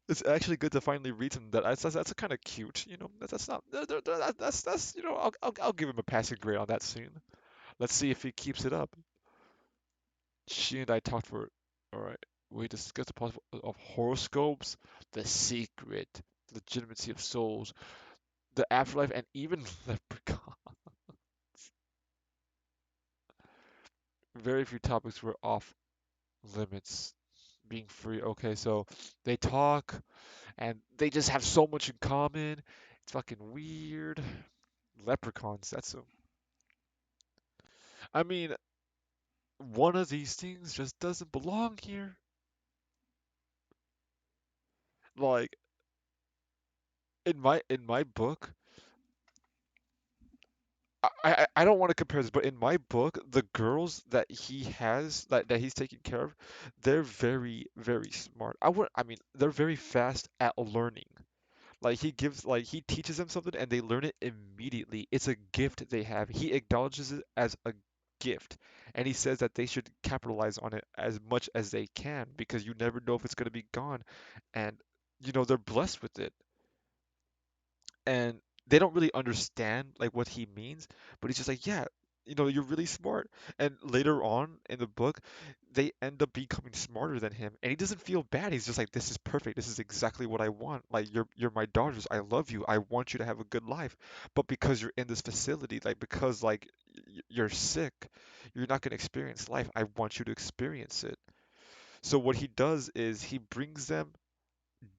It's actually good to finally read something that's kind of cute. That's not that's I'll give him a passing grade on that scene. Let's see if he keeps it up. She and I talked for all right. We discussed the possibility of horoscopes, the secret, the legitimacy of souls, the afterlife, and even leprechaun. Very few topics were off limits. Being free. Okay, so they talk and they just have so much in common. It's fucking weird. Leprechauns, that's a. I mean, one of these things just doesn't belong here. Like in my book, I don't want to compare this, but in my book, the girls that he has that he's taking care of, they're very very smart. I mean, they're very fast at learning. Like he teaches them something and they learn it immediately. It's a gift they have. He acknowledges it as a gift and he says that they should capitalize on it as much as they can because you never know if it's going to be gone and they're blessed with it and they don't really understand like what he means, but he's just like, yeah, you're really smart. And later on in the book, they end up becoming smarter than him, and he doesn't feel bad. He's just like, this is perfect. This is exactly what I want. Like you're my daughters. I love you. I want you to have a good life. But because you're in this facility, like because like you're sick, you're not going to experience life. I want you to experience it. So what he does is he brings them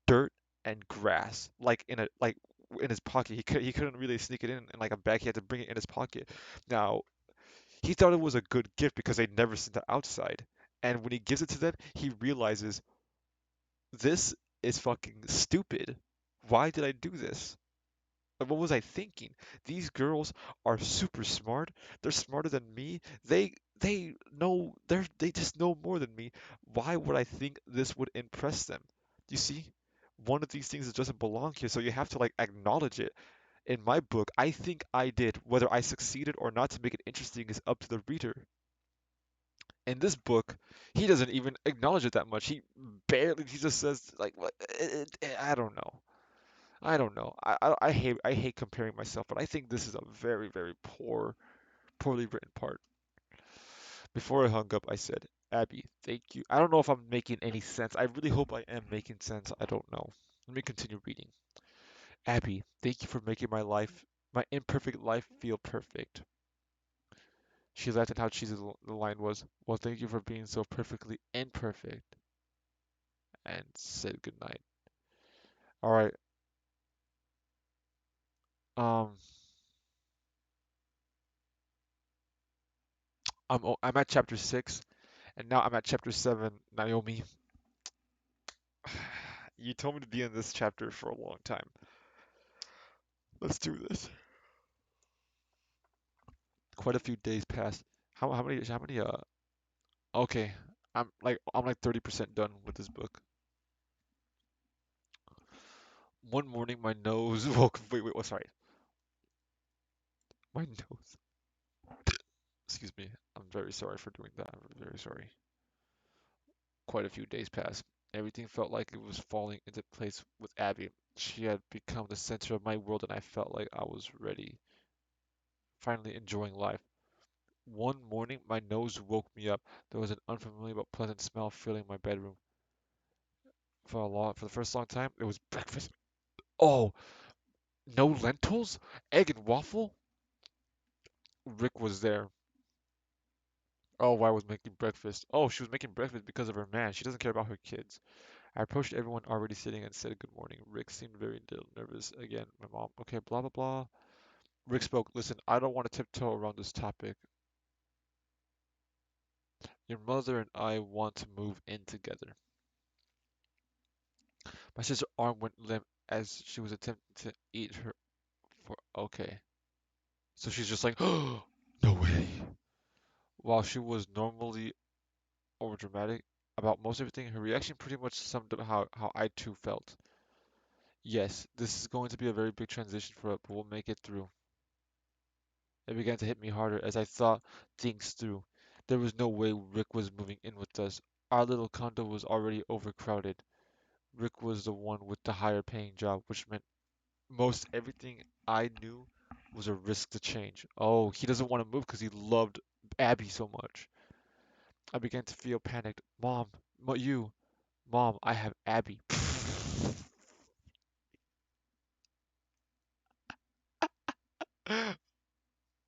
dirt and grass like in his pocket. He couldn't really sneak it in like a bag. He had to bring it in his pocket. Now he thought it was a good gift because they'd never seen the outside. And when he gives it to them, he realizes this is fucking stupid. Why did I do this? Like, what was I thinking? These girls are super smart. They're smarter than me. They just know more than me. Why would I think this would impress them? You see, one of these things that doesn't belong here, so you have to like acknowledge it. In my book, I think I did. Whether I succeeded or not to make it interesting is up to the reader. In this book, he doesn't even acknowledge it that much. He just says like, I don't know. I don't know. I hate comparing myself, but I think this is a very, very poorly written part. Before I hung up, I said, Abby, thank you. I don't know if I'm making any sense. I really hope I am making sense. I don't know. Let me continue reading. Abby, thank you for making my imperfect life, feel perfect. She laughed at how cheesy the line was. Well, thank you for being so perfectly imperfect, and said goodnight. All right. Um, I'm at chapter 6, and now I'm at chapter 7. Naomi, you told me to be in this chapter for a long time. Let's do this. Quite a few days passed. How many okay. I'm like 30% done with this book. One morning my nose woke wait, oh, sorry. My nose. Excuse me. I'm very sorry for doing that. I'm very sorry. Quite a few days passed. Everything felt like it was falling into place with Abby. She had become the center of my world and I felt like I was ready, finally enjoying life. One morning, my nose woke me up. There was an unfamiliar but pleasant smell filling my bedroom. For the first long time, it was breakfast. Oh, no lentils? Egg and waffle? Rick was there. Oh, why was making breakfast? Oh, she was making breakfast because of her man. She doesn't care about her kids. I approached everyone already sitting and said good morning. Rick seemed very nervous. Again, my mom, okay, blah, blah, blah. Rick spoke, listen, I don't want to tiptoe around this topic. Your mother and I want to move in together. My sister's arm went limp as she was attempting to eat her for, okay. So she's just like, oh, no way. While she was normally overdramatic about most everything, her reaction pretty much summed up how I too felt. Yes, this is going to be a very big transition for us, but we'll make it through. It began to hit me harder as I thought things through. There was no way Rick was moving in with us. Our little condo was already overcrowded. Rick was the one with the higher paying job, which meant most everything I knew was a risk to change. Oh, he doesn't want to move because he loved Abby so much. I began to feel panicked. Mom, you, Mom, I have Abby.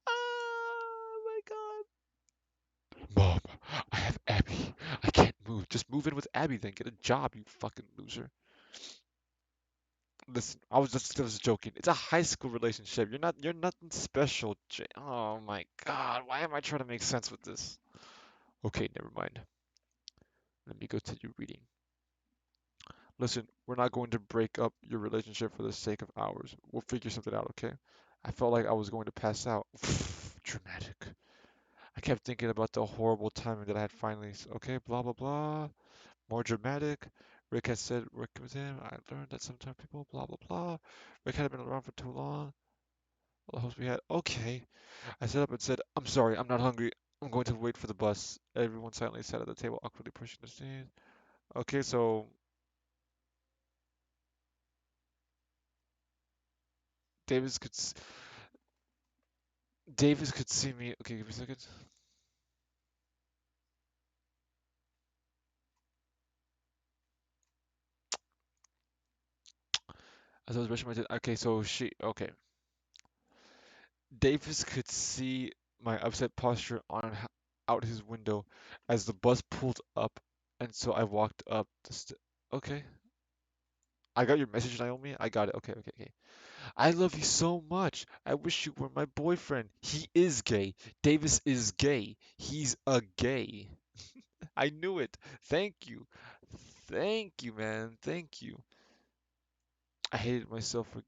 Oh my God. Mom, I have Abby. I can't move. Just move in with Abby then. Get a job, you fucking loser. Listen, I was just joking. It's a high school relationship. You're nothing special. Oh my God, why am I trying to make sense with this? Okay, never mind. Let me go to your reading. Listen, we're not going to break up your relationship for the sake of ours. We'll figure something out, okay? I felt like I was going to pass out. Dramatic. I kept thinking about the horrible timing that I had finally. Okay, blah blah blah. More dramatic. Rick had said working with him. I learned that sometimes people blah blah blah. Rick had been around for too long. All the hopes we had. Okay. I sat up and said, I'm sorry, I'm not hungry. I'm going to wait for the bus. Everyone silently sat at the table, awkwardly pushing the seat. Okay, so Davis could s- Davis could see me. Okay, give me a second. As I was brushing my teeth. Okay, so she. Okay. Davis could see my upset posture out his window as the bus pulled up, and so I walked up Okay. I got your message, Naomi. I got it. Okay, okay, okay. I love you so much. I wish you were my boyfriend. He is gay. Davis is gay. He's a gay. I knew it. Thank you. Thank you, man. Thank you. I hated myself for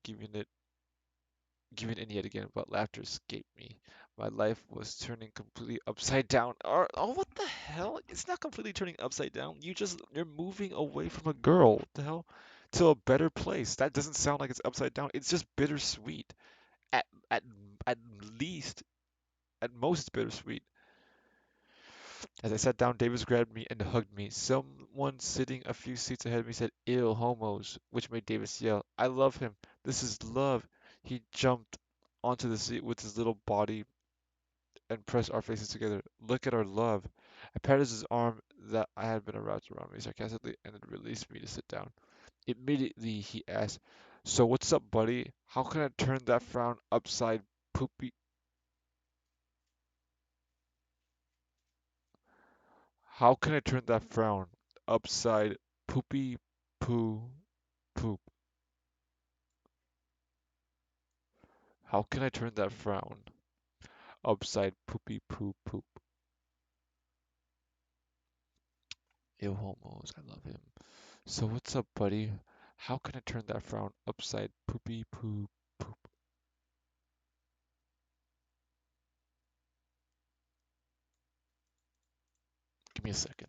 giving in yet again, but laughter escaped me. My life was turning completely upside down. Oh, what the hell? It's not completely turning upside down. You're moving away from a girl. What the hell? To a better place. That doesn't sound like it's upside down. It's just bittersweet. At at at least, at most, it's bittersweet. As I sat down, Davis grabbed me and hugged me. Someone sitting a few seats ahead of me said, "Ew, homos," which made Davis yell, "I love him. This is love." He jumped onto the seat with his little body and pressed our faces together. "Look at our love." I patted his arm that I had been wrapped around me sarcastically and then released me to sit down. Immediately he asked, "So what's up, buddy? How can I turn that frown upside poopy How can I turn that frown upside poopy poo poop? How can I turn that frown upside poopy poo poop? Ew, homos, I love him. So what's up, buddy? How can I turn that frown upside poopy poo poop? Give me a second.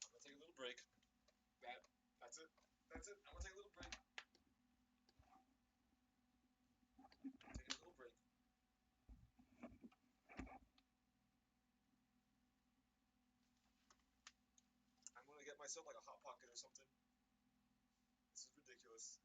I'm gonna take a little break. That's it. That's it. I'm gonna take a little break. Take a little break. I'm gonna get myself like a hot pocket or something. This is ridiculous.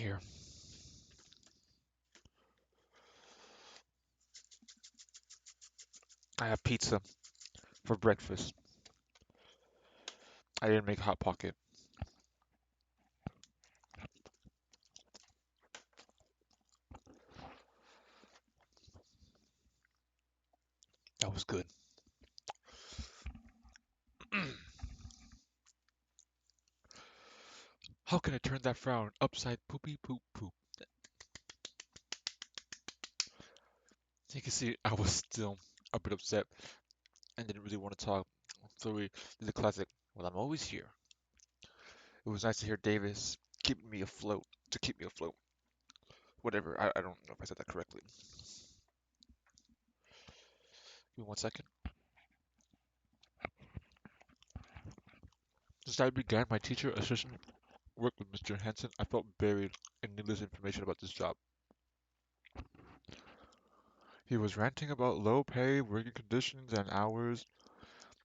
Here, I have pizza for breakfast. I didn't make a hot pocket. That was good. How can I turn that frown upside poopy poop poop? You can see I was still a bit upset and didn't really want to talk. So we did the classic, well, I'm always here. It was nice to hear Davis keeping me afloat, to keep me afloat. Whatever, I don't know if I said that correctly. Give me 1 second. Since I began my teacher assistant work with Mr. Hansen, I felt buried in needless information about this job. He was ranting about low pay, working conditions, and hours.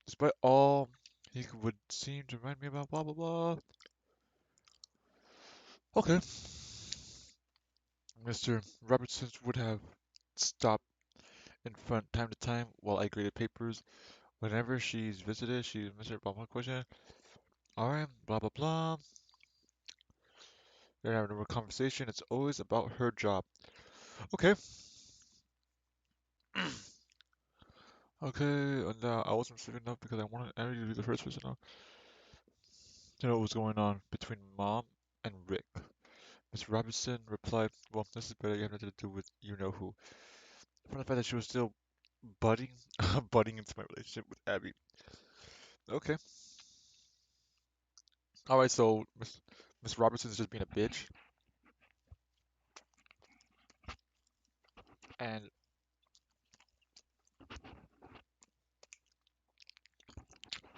Despite all, he would seem to remind me about blah blah blah. Okay. Mr. Robertson would have stopped in front time to time while I graded papers. Whenever she's visited, she Mr. blah blah question. Alright, blah blah blah. They're having a conversation. It's always about her job. Okay. Okay, and I wasn't sleeping enough because I wanted Abby to be the first person to know what was going on between Mom and Rick. Miss Robinson replied, well, this is better, you have nothing to do with you know who. From the fact that she was still budding, budding into my relationship with Abby. Okay. Alright, so Miss Robertson's just being a bitch, and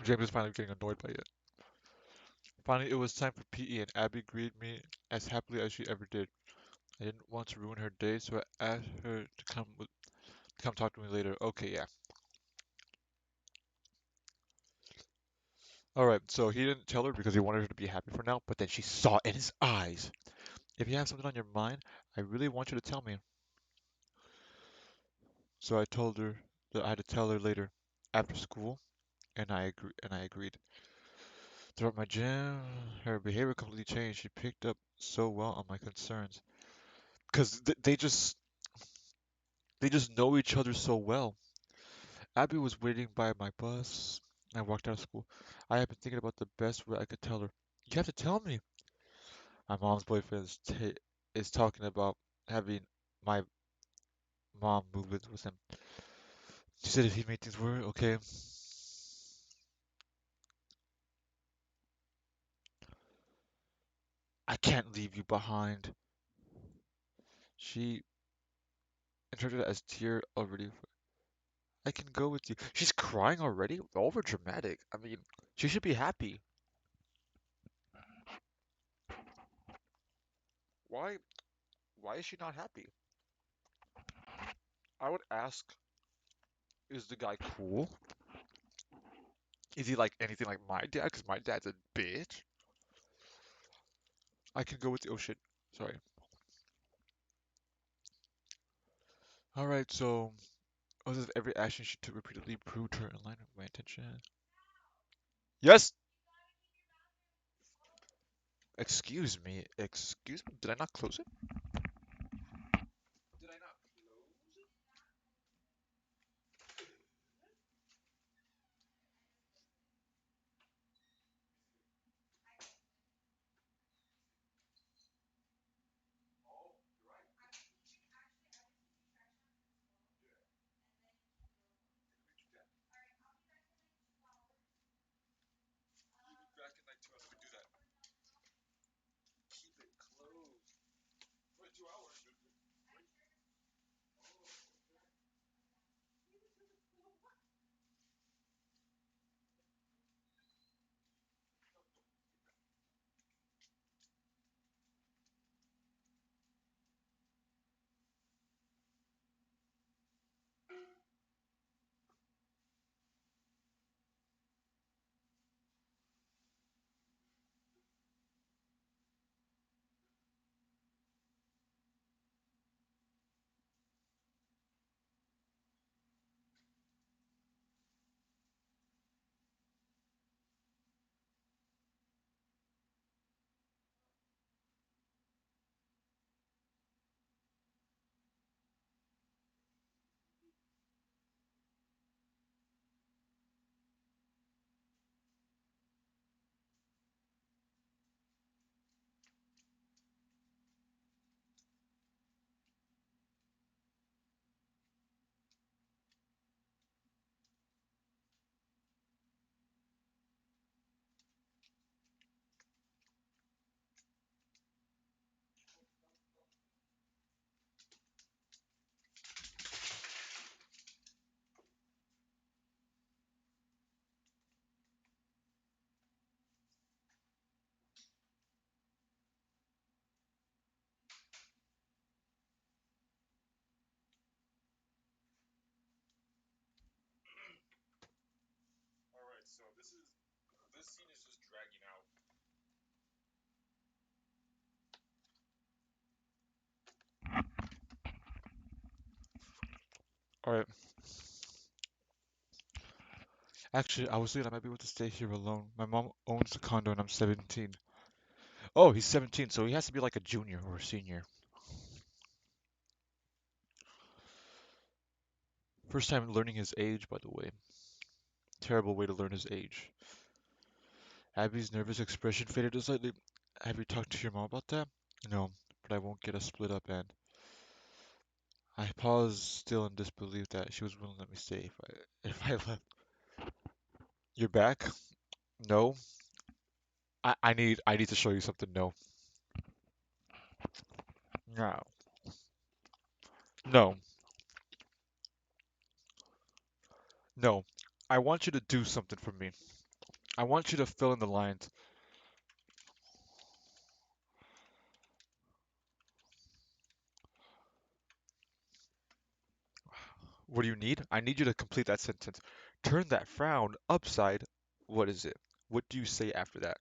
James is finally getting annoyed by it. Finally, it was time for PE, and Abby greeted me as happily as she ever did. I didn't want to ruin her day, so I asked her to come talk to me later. Okay, yeah. Alright, so he didn't tell her because he wanted her to be happy for now, but then she saw it in his eyes. If you have something on your mind, I really want you to tell me. So I told her that I had to tell her later, after school, and I agreed. Throughout my gym, her behavior completely changed. She picked up so well on my concerns. Because they just know each other so well. Abby was waiting by my bus. I walked out of school. I had been thinking about the best way I could tell her. You have to tell me. My mom's boyfriend is talking about having my mom move with him. She said if he made things work, okay. I can't leave you behind. She interpreted it as tear already. I can go with you. She's crying already? Over dramatic. I mean, she should be happy. Why why is she not happy? I would ask, is the guy cool? Is he like anything like my dad? Because my dad's a bitch. I can go with the oh shit. Sorry. Alright, so was if every action she took repeatedly proved her in line with my intention. Yes! Excuse me. Excuse me. Did I not close it? Did I not close it? Oh, you're right. Back in like 2 hours, we do that. Keep it closed. All right. Actually, I was thinking I might be able to stay here alone. My mom owns the condo and I'm 17. Oh, he's 17, so he has to be like a junior or a senior. First time learning his age, by the way. Terrible way to learn his age. Abby's nervous expression faded slightly. Have you talked to your mom about that? No, but I won't get us split up, and I paused, still in disbelief that she was willing to let me stay if I left. You're back? No. I need to show you something. No. No. No. No. I want you to do something for me. I want you to fill in the lines. What do you need? I need you to complete that sentence. Turn that frown upside. What is it? What do you say after that?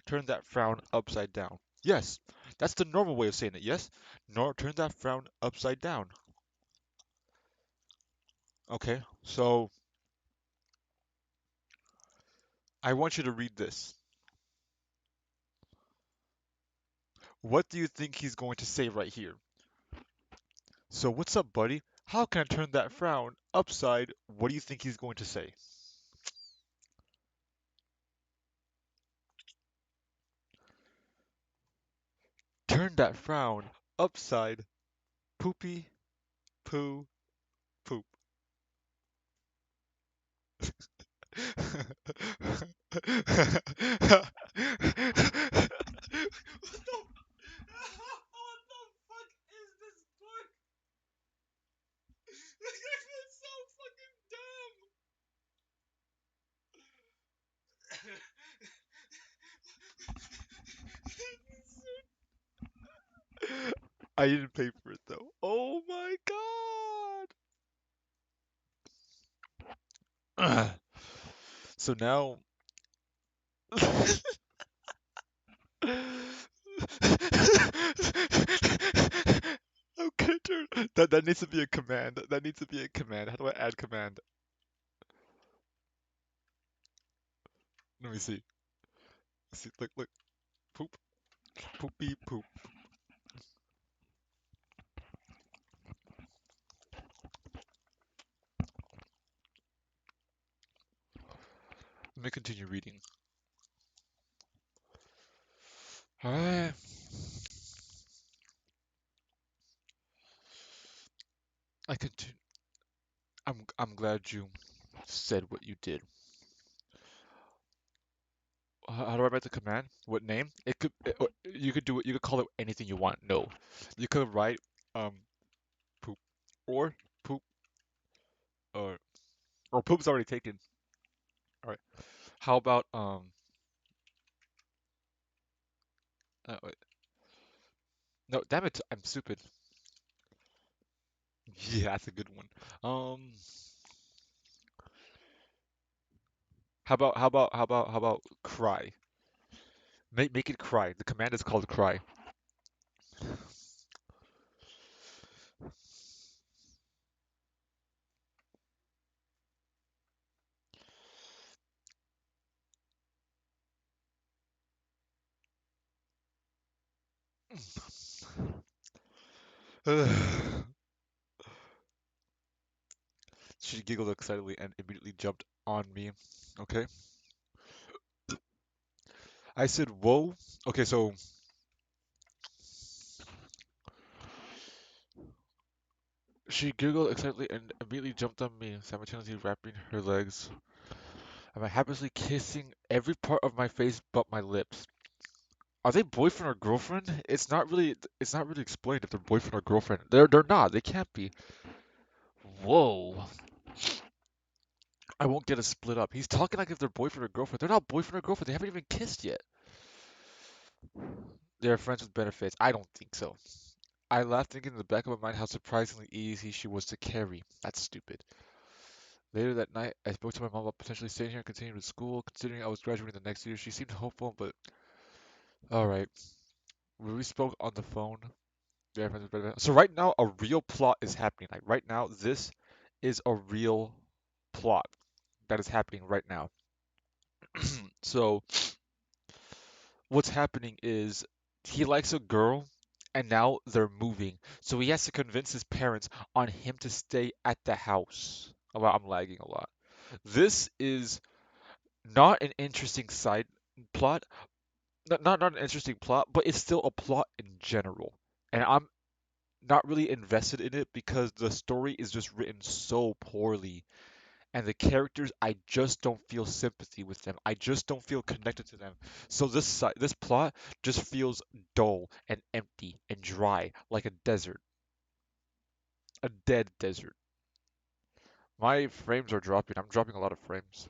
Turn that frown upside down. Yes, that's the normal way of saying it. Yes? No, turn that frown upside down. Okay, so I want you to read this. What do you think he's going to say right here? So, what's up, buddy? How can I turn that frown upside? What do you think he's going to say? Turn that frown upside poopy poo poop. What the fuck is this book? It's so fucking dumb. I didn't pay for it though. Oh my god. So now okay, that needs to be a command. That needs to be a command. How do I add command? Let me see. Let's see. Look. Poop. Poopy poop. Let me continue reading. Alright. I continue. I'm glad you said what you did. How do I write the command? What name? You could do it. You could call it anything you want. No, you could write um poop or poop or poop's already taken. All right. How about wait. No, damn it, I'm stupid. Yeah, that's a good one. Um, how about cry? Make it cry. The command is called cry. She giggled excitedly and immediately jumped on me. Okay. I said, "Whoa." Okay, so she giggled excitedly and immediately jumped on me, simultaneously wrapping her legs. Am I happily kissing every part of my face but my lips? Are they boyfriend or girlfriend? It's not really explained if they're boyfriend or girlfriend. They're not. They can't be. Whoa. I won't get us split up. He's talking like if they're boyfriend or girlfriend. They're not boyfriend or girlfriend. They haven't even kissed yet. They're friends with benefits. I don't think so. I laughed thinking in the back of my mind how surprisingly easy she was to carry. That's stupid. Later that night, I spoke to my mom about potentially staying here and continuing with school. Considering I was graduating the next year, she seemed hopeful, but alright. When we spoke on the phone, yeah, so right now a real plot is happening. Like right now, this is a real plot that is happening right now. So what's happening is he likes a girl and now they're moving. So he has to convince his parents on him to stay at the house. Oh, wow, I'm lagging a lot. This is not an interesting side plot, not an interesting plot, but it's still a plot in general. And I'm not really invested in it because the story is just written so poorly. And the characters, I just don't feel sympathy with them. I just don't feel connected to them. So this plot just feels dull and empty and dry, like a desert, a dead desert. My frames are dropping. I'm dropping a lot of frames.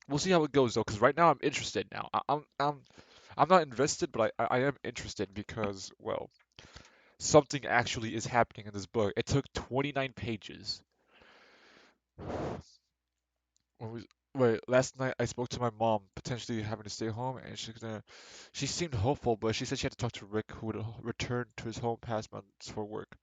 We'll see how it goes though, because right now I'm interested now. I'm not invested, but I am interested because, well, something actually is happening in this book. It took 29 pages. When we, wait, last night I spoke to my mom, potentially having to stay home, and she seemed hopeful, but she said she had to talk to Rick, who would return to his home past months for work.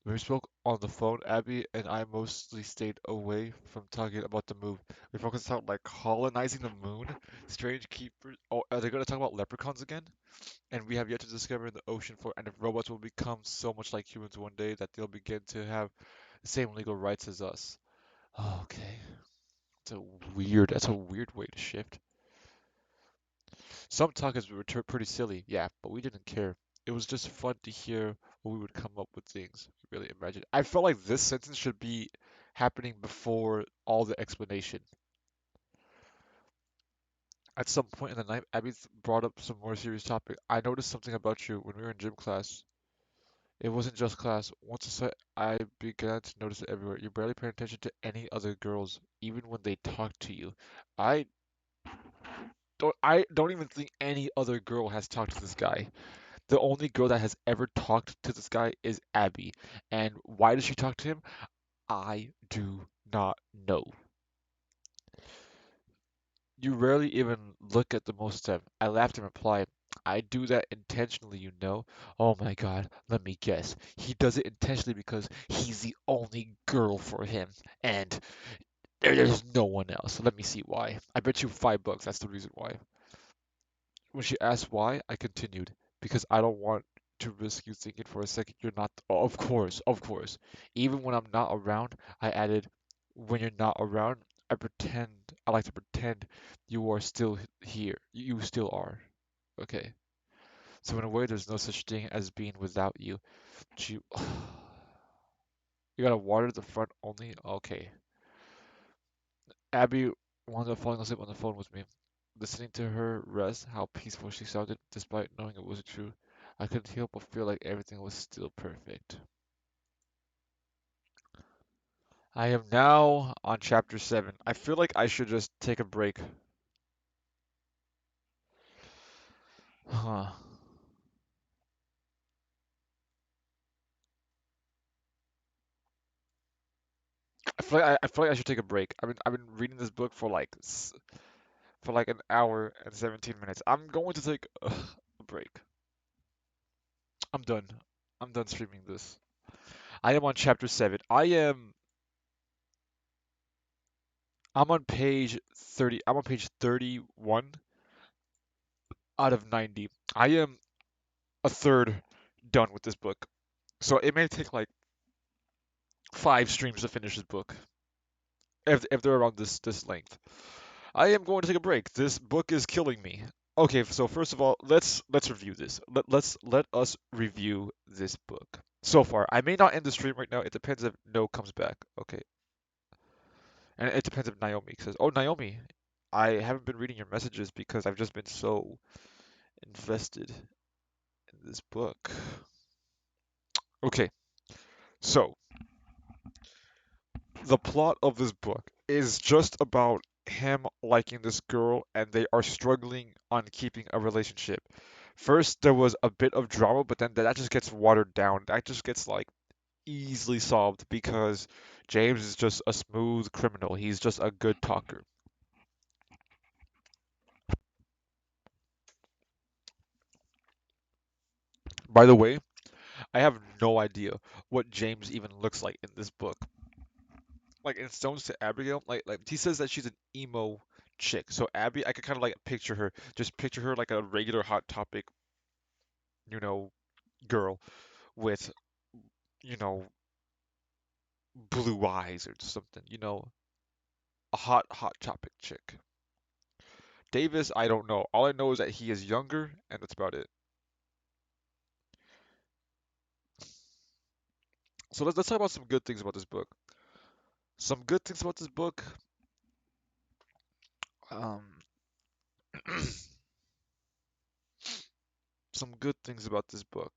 When we spoke on the phone, Abby and I mostly stayed away from talking about the move. We focused on like colonizing the moon, strange keepers. Oh, are they going to talk about leprechauns again? And we have yet to discover the ocean floor, and if robots will become so much like humans one day that they'll begin to have the same legal rights as us. Okay. That's a weird way to shift. Some talkers were pretty silly, yeah, but we didn't care. It was just fun to hear what we would come up with things. Really imagine. I felt like this sentence should be happening before all the explanation. At some point in the night, Abby brought up some more serious topic. I noticed something about you when we were in gym class. It wasn't just class. Once I saw it, I began to notice it everywhere. You barely pay attention to any other girls, even when they talk to you. I I don't even think any other girl has talked to this guy. The only girl that has ever talked to this guy is Abby. And why does she talk to him? I do not know. You rarely even look at the most of them. I laughed and replied, I do that intentionally, you know. Oh my god, let me guess. He does it intentionally because he's the only girl for him. And there's no one else. Let me see why. I bet you $5. That's the reason why. When she asked why, I continued, because I don't want to risk you thinking for a second you're not. Oh, of course, of course. Even when I'm not around, I added, when you're not around, I like to pretend you are still here. You still are. Okay. So in a way, there's no such thing as being without you. You, you gotta water the front only? Okay. Abby wound up falling asleep on the phone with me. Listening to her rest, how peaceful she sounded, despite knowing it wasn't true, I couldn't help but feel like everything was still perfect. I am now on chapter 7. I feel like I should just take a break. Huh. I feel like I should take a break. I've been reading this book for for like an hour and 17 minutes. I'm going to take a break. I'm done. I'm done streaming this. I am on chapter 7. I'm on page 30. I'm on page 31 out of 90. I am a third done with this book. So it may take like 5 streams to finish this book if they're around this length. I am going to take a break. This book is killing me. Okay, so first of all, let's review this. Let us review this book. So far, I may not end the stream right now. It depends if No comes back. Okay, and it depends if Naomi says, "Oh, Naomi, I haven't been reading your messages because I've just been so invested in this book." Okay, so the plot of this book is just about him liking this girl and they are struggling on keeping a relationship. First, there was a bit of drama, but then that just gets watered down. That just gets like easily solved because James is just a smooth criminal. He's just a good talker. By the way, I have no idea what James even looks like in this book. Like in Stones to Abigail, like he says that she's an emo chick. So Abby, I could kind of like picture her, just picture her like a regular Hot Topic, you know, girl with, you know, blue eyes or something, a hot topic chick. Davis, I don't know. All I know is that he is younger, and that's about it. So let's talk about some good things about this book. Some good things about this book. Um, some good things about this book.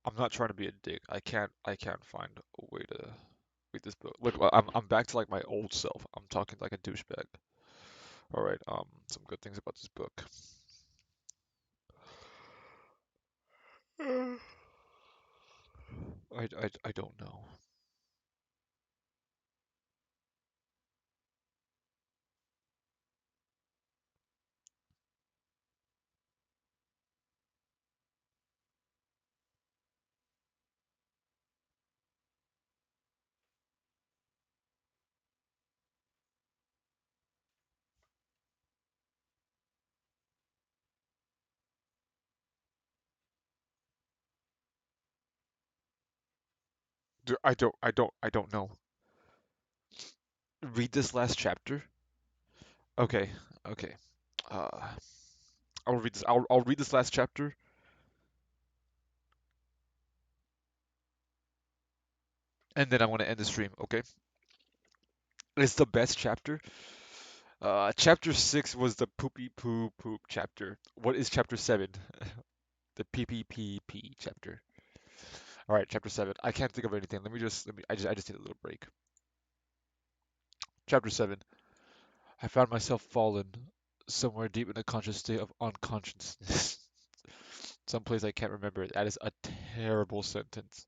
I'm not trying to be a dick. I can't find a way to read this book. Look, I'm back to like my old self. I'm talking like a douchebag. All right. Some good things about this book. I don't know. I don't know. Read this last chapter. Okay. Okay. Uh, I'll read this. I'll read this last chapter, and then I want to end the stream. Okay. It's the best chapter. Chapter 6 was the poopy poo poop chapter. What is chapter 7? The PPPP chapter. All right, chapter 7. I can't think of anything. I just need a little break. Chapter 7. I found myself fallen somewhere deep in a conscious state of unconsciousness. Someplace I can't remember. That is a terrible sentence.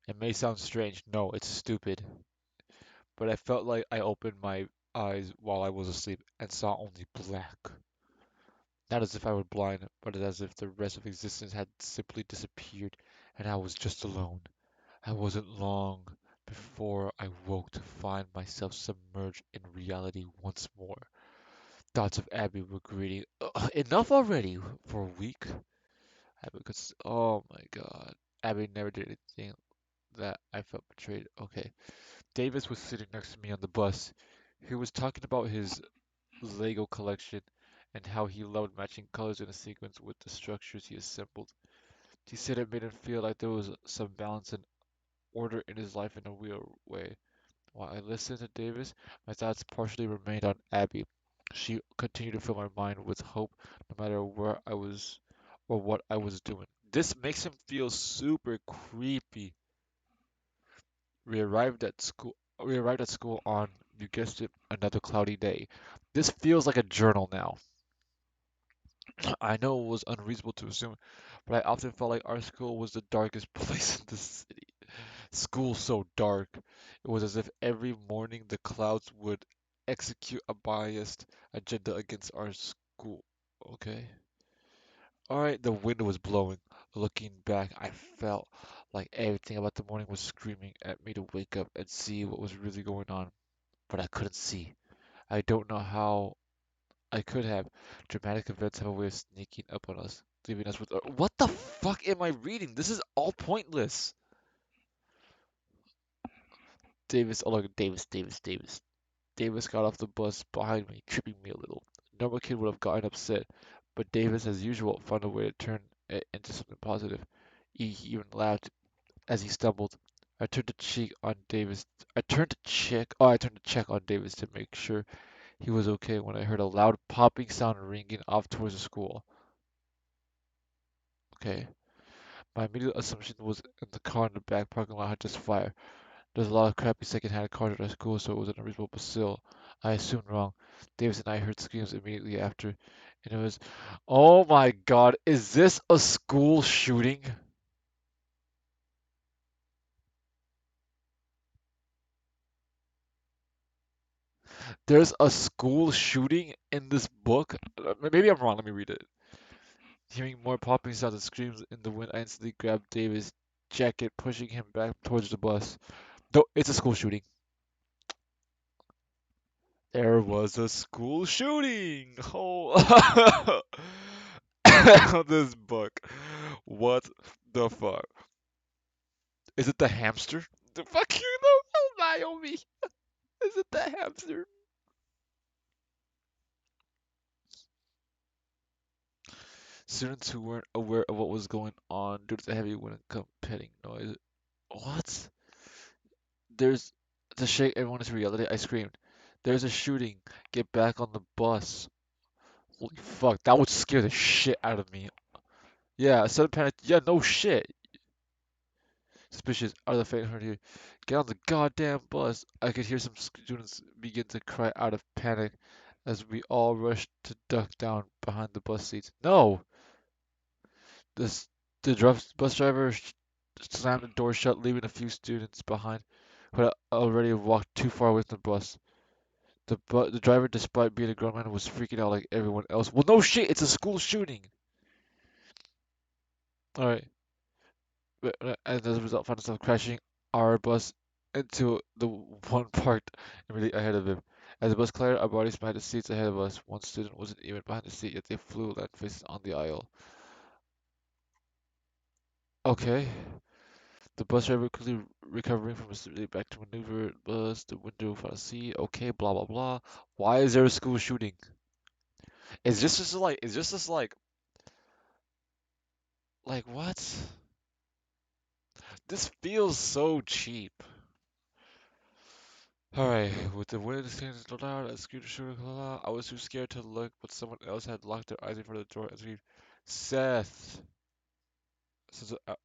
It may sound strange. No, it's stupid. But I felt like I opened my eyes while I was asleep and saw only black. Not as if I were blind, but as if the rest of existence had simply disappeared and I was just alone. I wasn't long before I woke to find myself submerged in reality once more. Thoughts of Abby were greeting. Enough already for a week? Abby could. Oh my god. Abby never did anything that I felt betrayed. Okay. Davis was sitting next to me on the bus. He was talking about his Lego collection and how he loved matching colors in a sequence with the structures he assembled. He said it made him feel like there was some balance and order in his life in a real way. While I listened to Davis, my thoughts partially remained on Abby. She continued to fill my mind with hope no matter where I was or what I was doing. This makes him feel super creepy. We arrived at school on, you guessed it, another cloudy day. This feels like a journal now. I know it was unreasonable to assume, but I often felt like our school was the darkest place in the city. School so dark. It was as if every morning the clouds would execute a biased agenda against our school. Okay. Alright, the wind was blowing. Looking back, I felt like everything about the morning was screaming at me to wake up and see what was really going on, but I couldn't see. I don't know how I could have. Dramatic events have a way of sneaking up on us, leaving us with. What the fuck am I reading? This is all pointless. Davis, oh look, Davis. Davis got off the bus behind me, tripping me a little. A normal kid would have gotten upset, but Davis, as usual, found a way to turn it into something positive. He even laughed as he stumbled. I turned to cheek on Davis. I turned to check on Davis to make sure he was okay when I heard a loud popping sound ringing off towards the school. Okay. My immediate assumption was in the car in the back parking lot had just fire. There's a lot of crappy secondhand cars at our school, so it was unreasonable, but still, I assumed wrong. Davis and I heard screams immediately after, and it was, oh my God, is this a school shooting? There's a school shooting in this book? Maybe I'm wrong, let me read it. Hearing more popping sounds and screams in the wind, I instantly grabbed Davis' jacket, pushing him back towards the bus. No, it's a school shooting. There was a school shooting. Oh, this book. What the fuck? Is it the hamster? The fuck you know? Oh my, oh me. Is it the hamster? Students who weren't aware of what was going on due to the heavy wind and competing noise. What? There's to shake everyone into reality. I screamed. There's a shooting. Get back on the bus. Holy fuck, that would scare the shit out of me. Yeah, sudden panic. Yeah, no shit. Suspicious. Are the faint heard here? Get on the goddamn bus. I could hear some students begin to cry out of panic as we all rushed to duck down behind the bus seats. No! This, bus driver slammed the door shut, leaving a few students behind who had already walked too far away from the bus. The driver, despite being a grown man, was freaking out like everyone else. Well, no shit, it's a school shooting. All right, and as a result, found himself crashing our bus into the one parked immediately ahead of him. As the bus cleared, our bodies behind the seats ahead of us. One student wasn't even behind the seat, yet they flew land faces on the aisle. Okay. The bus driver quickly recovering from his back to maneuver bus, the window for the sea. Okay, blah blah blah. Why is there a school shooting? Is this just like what? This feels so cheap. Alright, with the wind standing so loud, I screamed to Sugar, I was too scared to look, but someone else had locked their eyes in front of the door and screamed, Seth.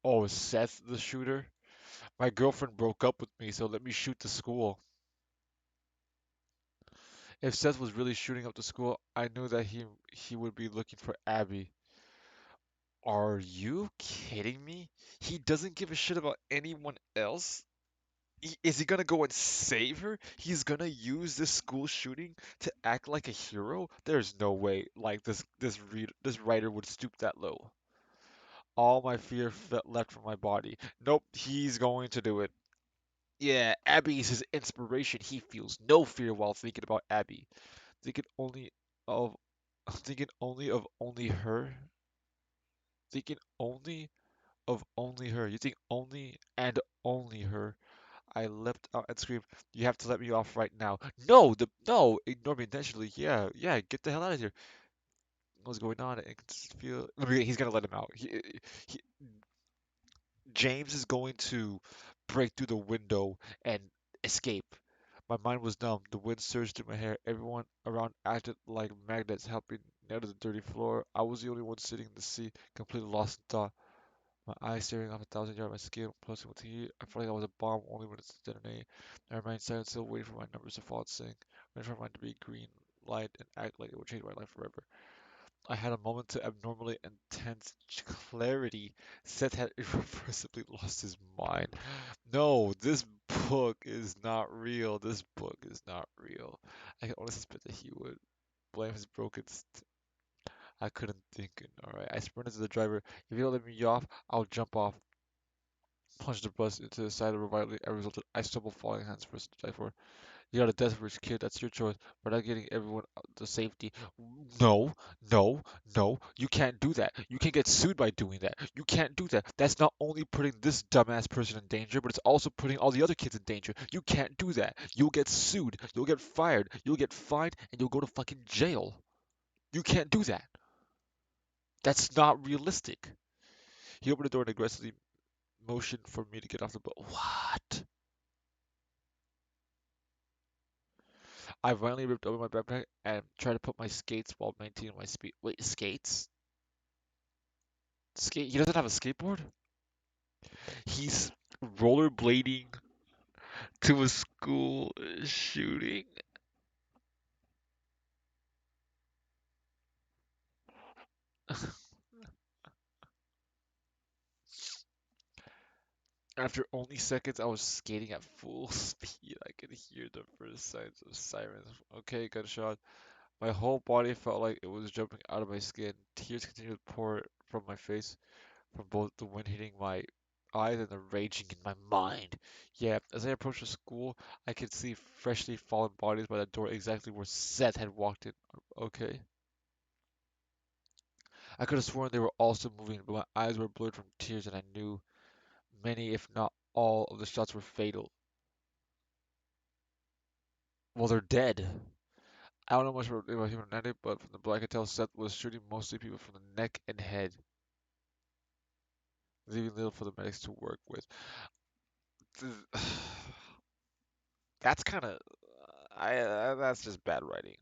Oh, is Seth the shooter? My girlfriend broke up with me, so let me shoot the school. If Seth was really shooting up the school, I knew that he would be looking for Abby. Are you kidding me? He doesn't give a shit about anyone else? Is he gonna go and save her? He's gonna use this school shooting to act like a hero? There's no way like this writer would stoop that low. All my fear left from my body. Nope, he's going to do it. Yeah, Abby is his inspiration. He feels no fear while thinking about Abby. Thinking only of thinking only of only her. Thinking only of only her. You think only and only her. I leapt out and screamed, "You have to let me off right now!" No, ignore me intentionally. Yeah, yeah, get the hell out of here. What's going on? I can just feel. Okay, he's gonna let him out. He, James is going to break through the window and escape. My mind was numb. The wind surged through my hair. Everyone around acted like magnets, helping nail to the dirty floor. I was the only one sitting in the seat, completely lost in thought. My eyes staring off 1,000 yards, my skin pulsing with heat. I felt like I was a bomb only when it's detonated. I remained silent, still waiting for my numbers to fall and sink, waiting for mine to be green light and act like it would change my life forever. I had a moment to abnormally intense clarity. Seth had irreversibly lost his mind. No, this book is not real. This book is not real. I can only suspect that he would blame his broken. I couldn't think. Alright, I sprinted to the driver. If you don't let me off, I'll jump off. Punched the bus into the side of the violently. As a result, I stumbled, falling hands first to die for. You got a death wish, kid. That's your choice. But not getting everyone to safety. No, no, no. You can't do that. You can get sued by doing that. You can't do that. That's not only putting this dumbass person in danger, but it's also putting all the other kids in danger. You can't do that. You'll get sued. You'll get fired. You'll get fined, and you'll go to fucking jail. You can't do that. That's not realistic. He opened the door and aggressively motioned for me to get off the boat. What? I violently ripped open my backpack and tried to put my skates while maintaining my speed. Wait, skates? Skate? He doesn't have a skateboard? He's rollerblading. to a school shooting. After only seconds, I was skating at full speed. I could hear the first signs of sirens. Okay, gunshot. My whole body felt like it was jumping out of my skin. Tears continued to pour from my face, from both the wind hitting my eyes and the raging in my mind. Yeah, as I approached the school, I could see freshly fallen bodies by the door exactly where Seth had walked in. Okay. I could have sworn they were also moving, but my eyes were blurred from tears and I knew many, if not all, of the shots were fatal. Well, they're dead. I don't know much about human anatomy, but from the blood I could tell Seth was shooting mostly people from the neck and head, leaving little for the medics to work with. That's kind of, that's just bad writing.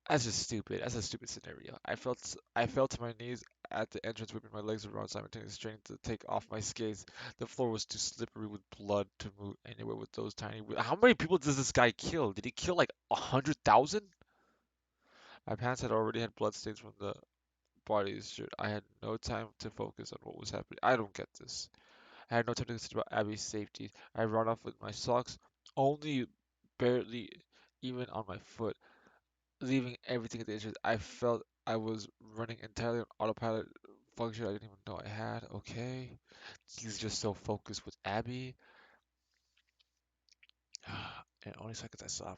That's just stupid. That's a stupid scenario. I fell to my knees at the entrance, whipping my legs around simultaneously, straining to take off my skates. The floor was too slippery with blood to move anywhere with those tiny. How many people does this guy kill? Did he kill like 100,000? My pants had already had blood stains from the body's shirt. I had no time to focus on what was happening. I don't get this. I had no time to consider about Abby's safety. I ran off with my socks, only barely even on my foot, leaving everything at the entrance. I felt I was running entirely on autopilot function I didn't even know I had. Okay. He's just so focused with Abby. In only seconds I saw,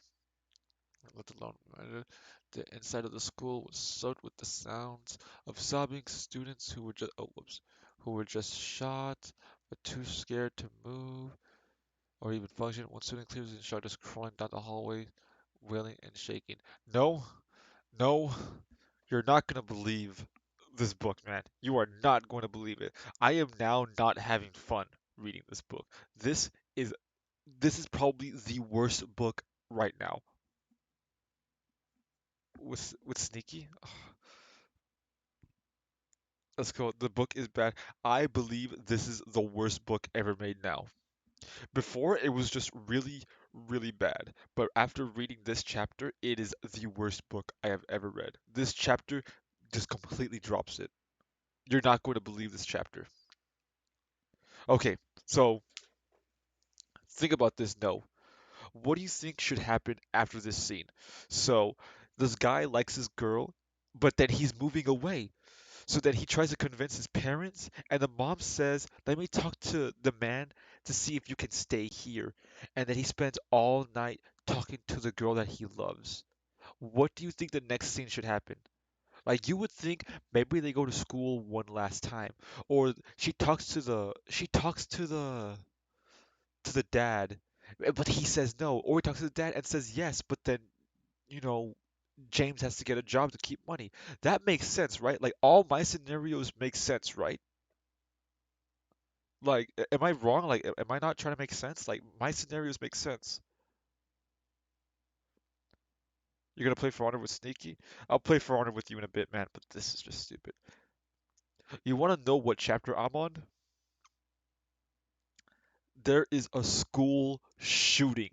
let alone murder. The inside of the school was soaked with the sounds of sobbing students who were just oh whoops, who were just shot, but too scared to move or even function. One student clearly in shock just crawling down the hallway, wailing and shaking. No, no, you're not gonna believe this book, man. You are not going to believe it. I am now not having fun reading this book. This is this is probably the worst book right now. With Sneaky, let's go. The book is bad. I believe this is the worst book ever made now. Before it was just really, really bad, but after reading this chapter, it is the worst book I have ever read. This chapter just completely drops it. You're not going to believe this chapter. Okay, so think about this. No, what do you think should happen after this scene? So this guy likes this girl, but then he's moving away. So then he tries to convince his parents, and the mom says, "Let me talk to the man to see if you can stay here." And then he spends all night talking to the girl that he loves. What do you think the next scene should happen? Like you would think maybe they go to school one last time, or she talks to the dad, but he says no, or he talks to the dad and says yes, but then you know James has to get a job to keep money. That makes sense, right? Like all my scenarios make sense, right? Like, am I wrong? Like, am I not trying to make sense? Like, my scenarios make sense. You're gonna play For Honor with Sneaky? I'll play For Honor with you in a bit, man, but this is just stupid. You wanna know what chapter I'm on? There is a school shooting.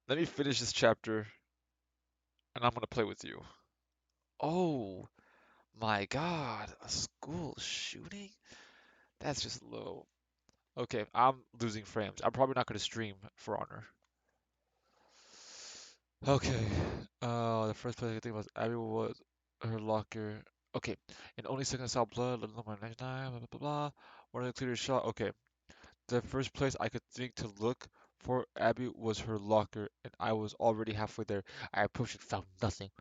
Let me finish this chapter, and I'm gonna play with you. Oh my God, a school shooting? That's just low. Okay, I'm losing frames. I'm probably not gonna stream For Honor. Okay. The first place I could think was Abby was her locker. Okay. In only seconds I saw blood, let alone my next knife, blah blah blah blah. One of the clear shot. Okay. The first place I could think to look for Abby was her locker, and I was already halfway there. I approached and found nothing.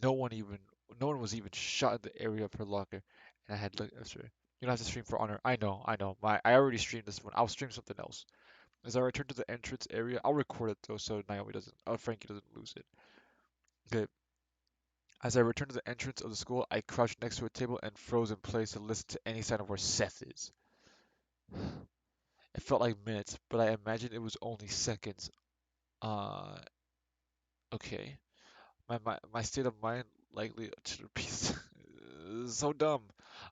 No one even, no one was even shot in the area of her locker, and I had looked elsewhere. You don't have to stream For Honor. I know. I already streamed this one. I'll stream something else. As I return to the entrance area, I'll record it though, so Frankie doesn't lose it. Okay. As I returned to the entrance of the school, I crouched next to a table and froze in place to listen to any sign of where Seth is. It felt like minutes, but I imagined it was only seconds. Uh, okay. My state of mind likely to repeat. So dumb.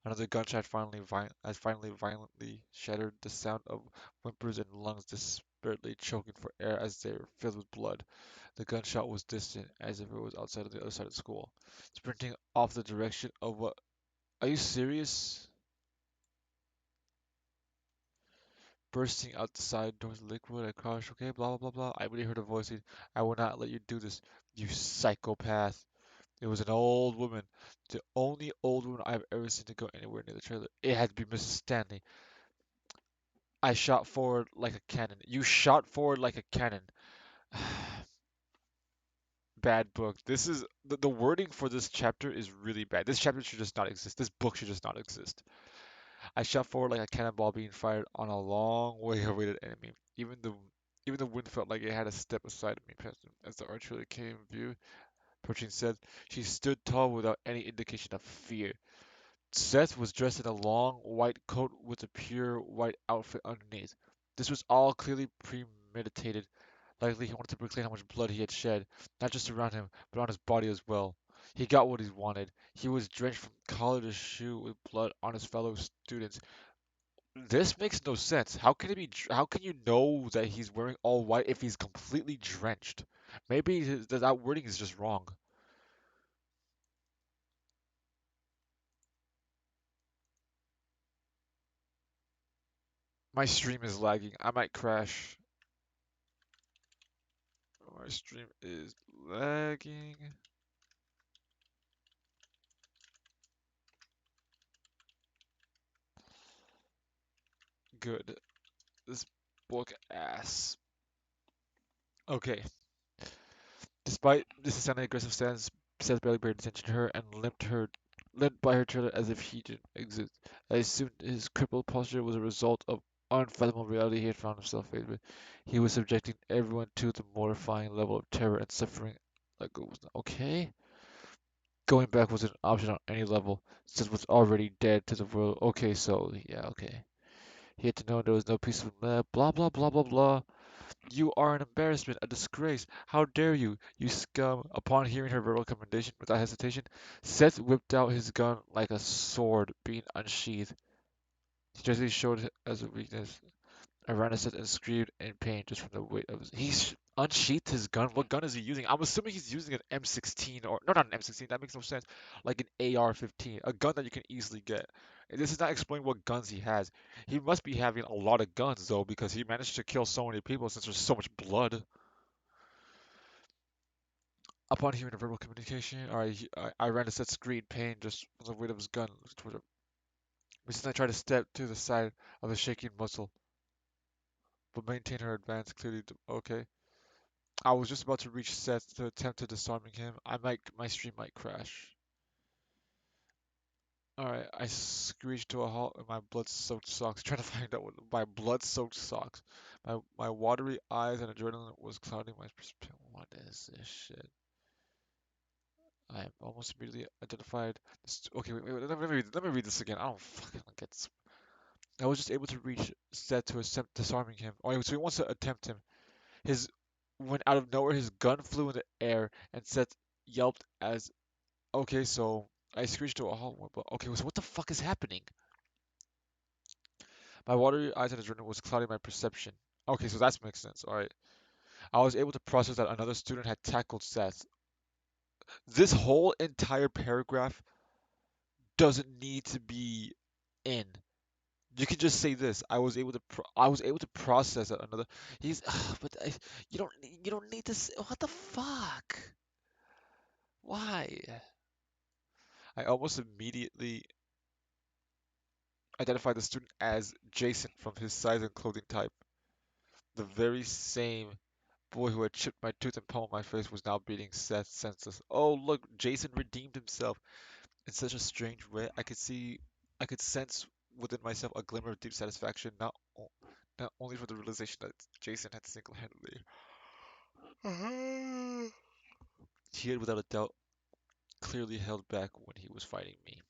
Another gunshot finally violently shattered the sound of whimpers and lungs desperately choking for air as they were filled with blood. The gunshot was distant, as if it was outside of the other side of the school. Sprinting off the direction of what? Are you serious? Bursting out the side doors liquid, I crouched. Okay, blah blah blah blah. I really heard a voice saying, "I will not let you do this, you psychopath." It was an old woman, the only old woman I've ever seen to go anywhere near the trailer. It had to be Mrs. Stanley. I shot forward like a cannon. You shot forward like a cannon. Bad book. This is the wording for this chapter is really bad. This chapter should just not exist. This book should just not exist. I shot forward like a cannonball being fired on a long way awaited enemy. Even the wind felt like it had to step aside of me past him. As the archer came in view, approaching Seth, she stood tall without any indication of fear. Seth was dressed in a long white coat with a pure white outfit underneath. This was all clearly premeditated. Likely he wanted to proclaim how much blood he had shed, not just around him, but on his body as well. He got what he wanted. He was drenched from collar to shoe with blood on his fellow students. This makes no sense. How can it be? How can you know that he's wearing all white if he's completely drenched? Maybe that wording is just wrong. My stream is lagging. I might crash. My stream is lagging. Good. This book ass. Okay. Despite this insanely aggressive stance, Seth barely paid attention to her and limped by her trailer as if he didn't exist. I assumed his crippled posture was a result of unfathomable reality he had found himself faced with. He was subjecting everyone to the mortifying level of terror and suffering like it was not okay. Going back wasn't an option on any level. Seth was already dead to the world. Okay, so yeah, okay. He had to know there was no peace of blah blah blah blah blah. You are an embarrassment, a disgrace. How dare you, you scum! Upon hearing her verbal commendation, without hesitation, Seth whipped out his gun like a sword being unsheathed. He gently showed it as a weakness. I ran a Seth and screamed in pain just from the weight of his. He's unsheathed his gun. What gun is he using? I'm assuming he's using an M16 or no, not an M16. That makes no sense. Like an AR-15, a gun that you can easily get. This is not explaining what guns he has. He must be having a lot of guns though, because he managed to kill so many people since there's so much blood. Upon hearing the verbal communication, I ran a set screed pain just from the weight of his gun toward him. Recently, I tried to step to the side of the shaking muscle, but maintained her advance clearly. Okay. I was just about to reach Seth to attempt to disarming him. My stream might crash. Alright, I screeched to a halt in my blood-soaked socks, trying to find out what my blood-soaked socks. My watery eyes and adrenaline was clouding my perspective. What is this shit? I almost immediately identified. Okay, wait, let me read this again. I don't fucking get this. I was just able to reach Seth to attempt disarming him. Oh, so he wants to attempt him. His When out of nowhere, his gun flew in the air, and Seth yelped as. Okay, so I screeched to a halt. But okay, so what the fuck is happening? My watery eyes and adrenaline was clouding my perception. Okay, so that makes sense. All right. I was able to process that another student had tackled Seth. This whole entire paragraph doesn't need to be in. You can just say this. I was able to process that another. He's but you don't need to say, what the fuck? Why? I almost immediately identified the student as Jason from his size and clothing type. The very same boy who had chipped my tooth and pummeled my face was now beating Seth senseless. Oh look, Jason redeemed himself in such a strange way. I could sense within myself a glimmer of deep satisfaction, not only for the realization that Jason had single-handedly he had without a doubt clearly held back when he was fighting me.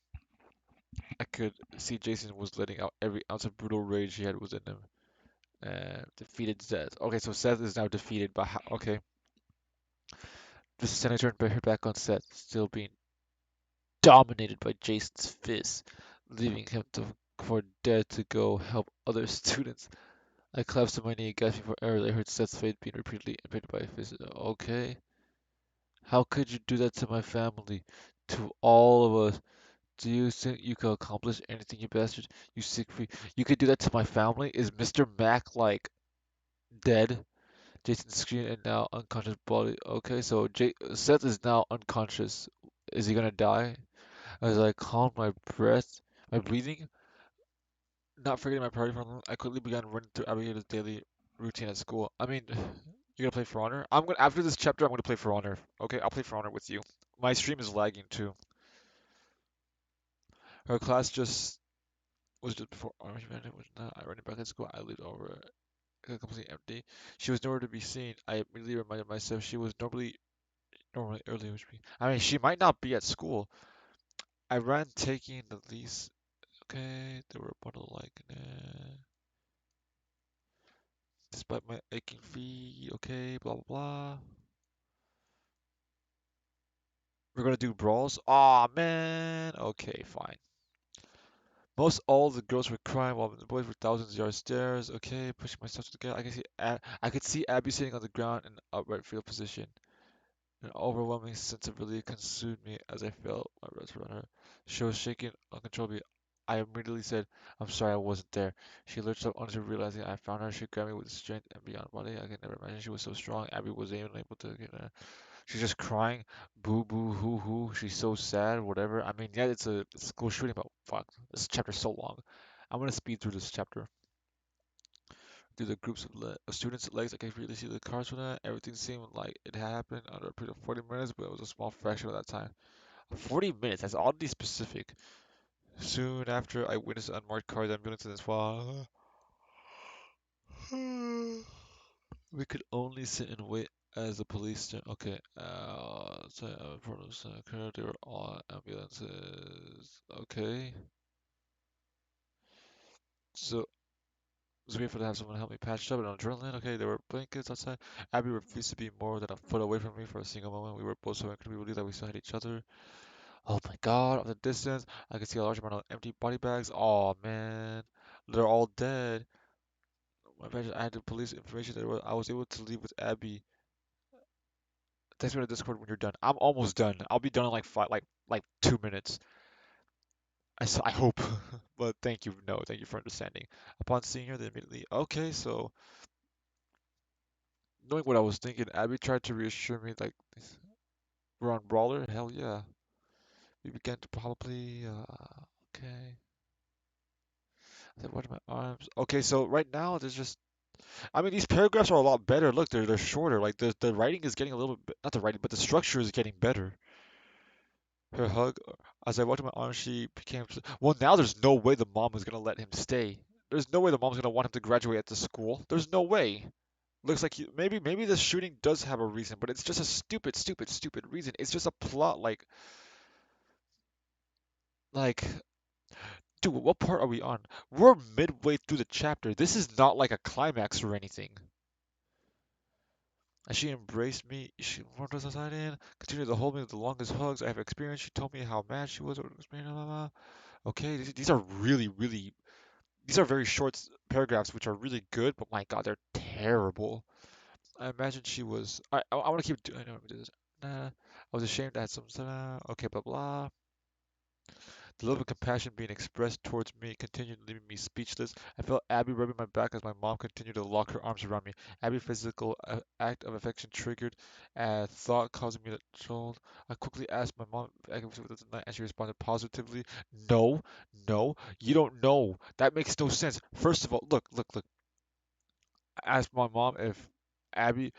I could see Jason was letting out every ounce of brutal rage he had within him. And defeated Seth. Okay, so Seth is now defeated by how? Okay, this senator turned her back on Seth, still being dominated by Jason's fists. leaving him for dead to go help other students. I collapsed to my knee, gasping for air. I heard Seth's fate being repeatedly invaded by his. Okay. How could you do that to my family? To all of us? Do you think you could accomplish anything, you bastard? You sick freak. You could do that to my family? Is Mr. Mac, like, dead? Jason screamed and now unconscious body. Okay, so Seth is now unconscious. Is he gonna die? As I calmed my breath, my breathing, not forgetting my priority for a moment, I quickly began running through Abigail's daily routine at school. I mean, you're gonna play For Honor? I'm gonna after this chapter, I'm gonna play For Honor. Okay, I'll play For Honor with you. My stream is lagging too. Her class was just before Orange Man. It was not. I ran back at school. I leaned over, completely empty. She was nowhere to be seen. I immediately reminded myself she was normally early, which means I mean she might not be at school. I ran taking the least. Okay, there were a bundle like despite my aching feet. Okay, blah blah blah. We're gonna do brawls. Aw man. Okay, fine. Most all the girls were crying while the boys were thousands of yard stairs. Okay, pushing myself together. I could see Abby sitting on the ground in an upright fetal position. An overwhelming sense of relief consumed me as I felt my breath around her. She was shaking uncontrollably. I immediately said, "I'm sorry I wasn't there." She lurched up onto realizing I found her. She grabbed me with strength and beyond body. I could never imagine she was so strong. Abby was even able to get her. She's just crying, boo boo hoo hoo. She's so sad, whatever. I mean, yeah, it's a school shooting, but fuck, this chapter's so long. I'm gonna speed through this chapter. Through the groups of students' legs, I could really see the cars from that. Everything seemed like it happened under a period of 40 minutes, but it was a small fraction of that time. 40 minutes, that's oddly specific. Soon after, I witnessed unmarked cars, ambulances, and SWAT. We could only sit and wait as the police. Okay, so problems occurred. They were all ambulances. Okay, so was waiting for to have someone help me patched up and adrenaline. Okay, there were blankets outside. Abby refused to be more than a foot away from me for a single moment. We were both so incredibly relieved that we still had each other. Oh my god, of the distance, I could see a large amount of empty body bags. Oh man, they're all dead. I had the police information that I was able to leave with Abby. Text me on Discord when you're done. I'm almost done. I'll be done in like 2 minutes. I hope, but thank you. No, thank you for understanding. Upon seeing her, they immediately okay. So knowing what I was thinking, Abby tried to reassure me like we're on Brawler. Hell yeah. We began to probably okay. I said, what are my arms? Okay, so right now there's just. I mean, these paragraphs are a lot better. Look, they're shorter. Like the writing is getting a little bit, not the writing, but the structure is getting better. Her hug, as I walked my arm, she became. Well, now there's no way the mom is gonna let him stay. There's no way the mom's gonna want him to graduate at the school. There's no way. Looks like maybe this shooting does have a reason, but it's just a stupid reason. It's just a plot like dude, what part are we on? We're midway through the chapter. This is not like a climax or anything. As she embraced me, she warmed us aside in, continued to hold me with the longest hugs I have experienced. She told me how mad she was over this man, blah, blah, blah. Okay, these are really these are very short paragraphs which are really good, but my God, they're terrible. I imagine she was. I want to keep doing. I know do this. Nah, I was ashamed I had some. Okay, blah blah. The love and compassion being expressed towards me continued leaving me speechless. I felt Abby rubbing my back as my mom continued to lock her arms around me. Abby's physical act of affection triggered a thought causing me to jolt. I quickly asked my mom if I could visit with us tonight, and she responded positively. No, no, you don't know. That makes no sense. First of all, look. I asked my mom if Abby,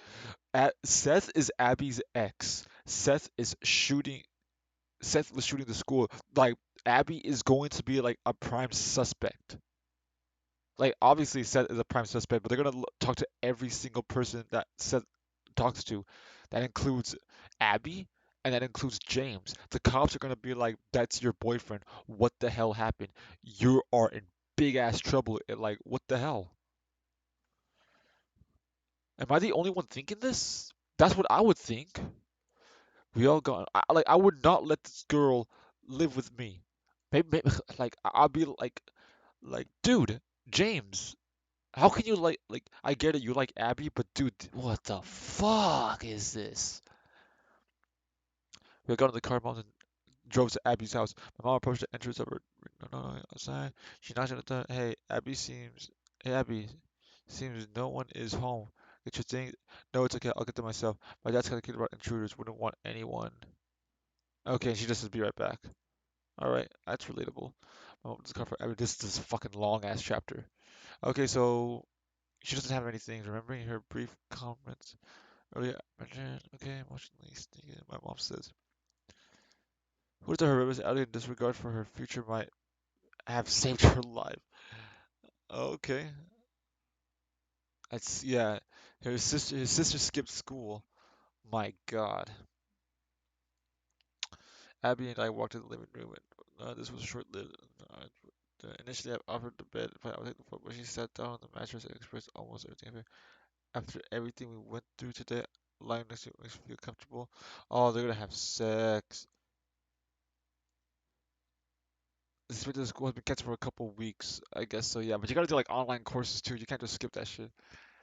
Seth is Abby's ex. Seth was shooting the school. Like Abby is going to be like a prime suspect. Like obviously Seth is a prime suspect, but they're gonna talk to every single person that Seth talks to. That includes Abby and that includes James. The cops are gonna be like, "That's your boyfriend. What the hell happened? You are in big ass trouble." Like, what the hell? Am I the only one thinking this? That's what I would think. We all got. I would not let this girl live with me. Maybe, like I'll be like, dude, James, how can you like? I get it, you like Abby, but dude, what the fuck is this? We got in the car, mom, and drove to Abby's house. My mom approached the entrance of her. No, no, no, outside. She knocked on the door. Hey, Abby, seems no one is home. Get your things. No, it's okay. I'll get them myself. My dad's kind of kid about intruders. Wouldn't want anyone. Okay, and she just says, be right back. All right, that's relatable. My mom just for Abby. This is a fucking long ass chapter. Okay, so she doesn't have anything. Remembering her brief comments earlier. Okay, emotionally sneaking. My mom says, "Who to her rivers out in disregard for her future might have saved her life." Okay, that's yeah. His sister skipped school. My God. Abby and I walked to the living room, and this was short-lived. Initially, I offered the bed, but I would take the phone, but she sat down on the mattress and expressed almost everything. After everything we went through today, lying next to you makes me feel comfortable. Oh, they're gonna have sex. This been to school has been canceled for a couple weeks, I guess so. Yeah, but you gotta do like online courses too. You can't just skip that shit.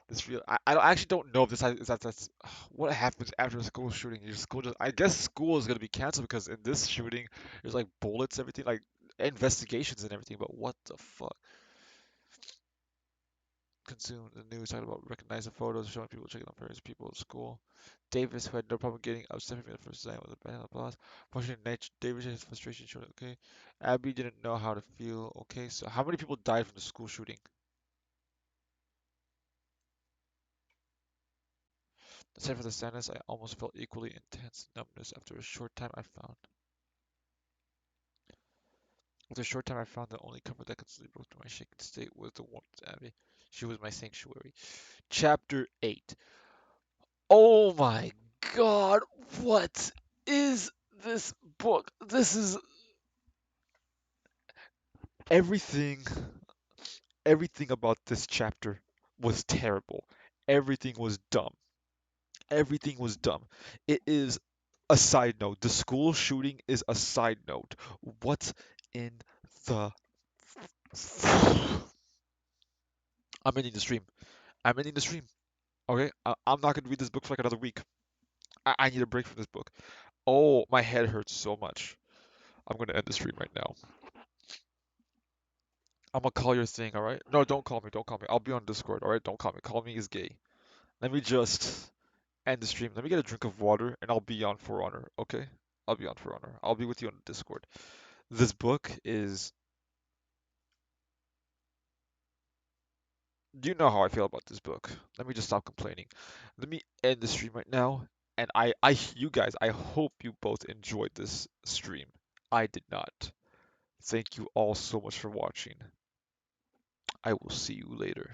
This real. I actually don't know if this is that's what happens after a school shooting. Your school just I guess school is gonna be canceled because in this shooting there's like bullets, everything like investigations and everything. But what the fuck? Consumed the news talking about recognizing photos showing people checking on various people at school. Davis, who had no problem getting upset from me the first time with a band applause. Fortunately, Davis, his frustration showed okay. Abby didn't know how to feel. Okay, so how many people died from the school shooting? Aside from the sadness, I almost felt equally intense numbness after a short time I found. After a short time, I found the only comfort that could sleep through my shaken state was the warmth of Abby. She was my sanctuary. Chapter 8. Oh my god, what is this book? This is everything, everything about this chapter was terrible. Everything was dumb. Everything was dumb. It is a side note. The school shooting is a side note. What in the I'm ending the stream. I'm ending the stream. Okay, I'm not gonna read this book for like another week. I need a break from this book. Oh, my head hurts so much. I'm gonna end the stream right now. I'm gonna call your thing, all right? No, don't call me. Don't call me. I'll be on Discord, all right? Don't call me. Call me is gay. Let me just end the stream. Let me get a drink of water, and I'll be on For Honor. Okay? I'll be on For Honor. I'll be with you on Discord. This book is. You know how I feel about this book. Let me just stop complaining. Let me end the stream right now. And you guys, I hope you both enjoyed this stream. I did not. Thank you all so much for watching. I will see you later.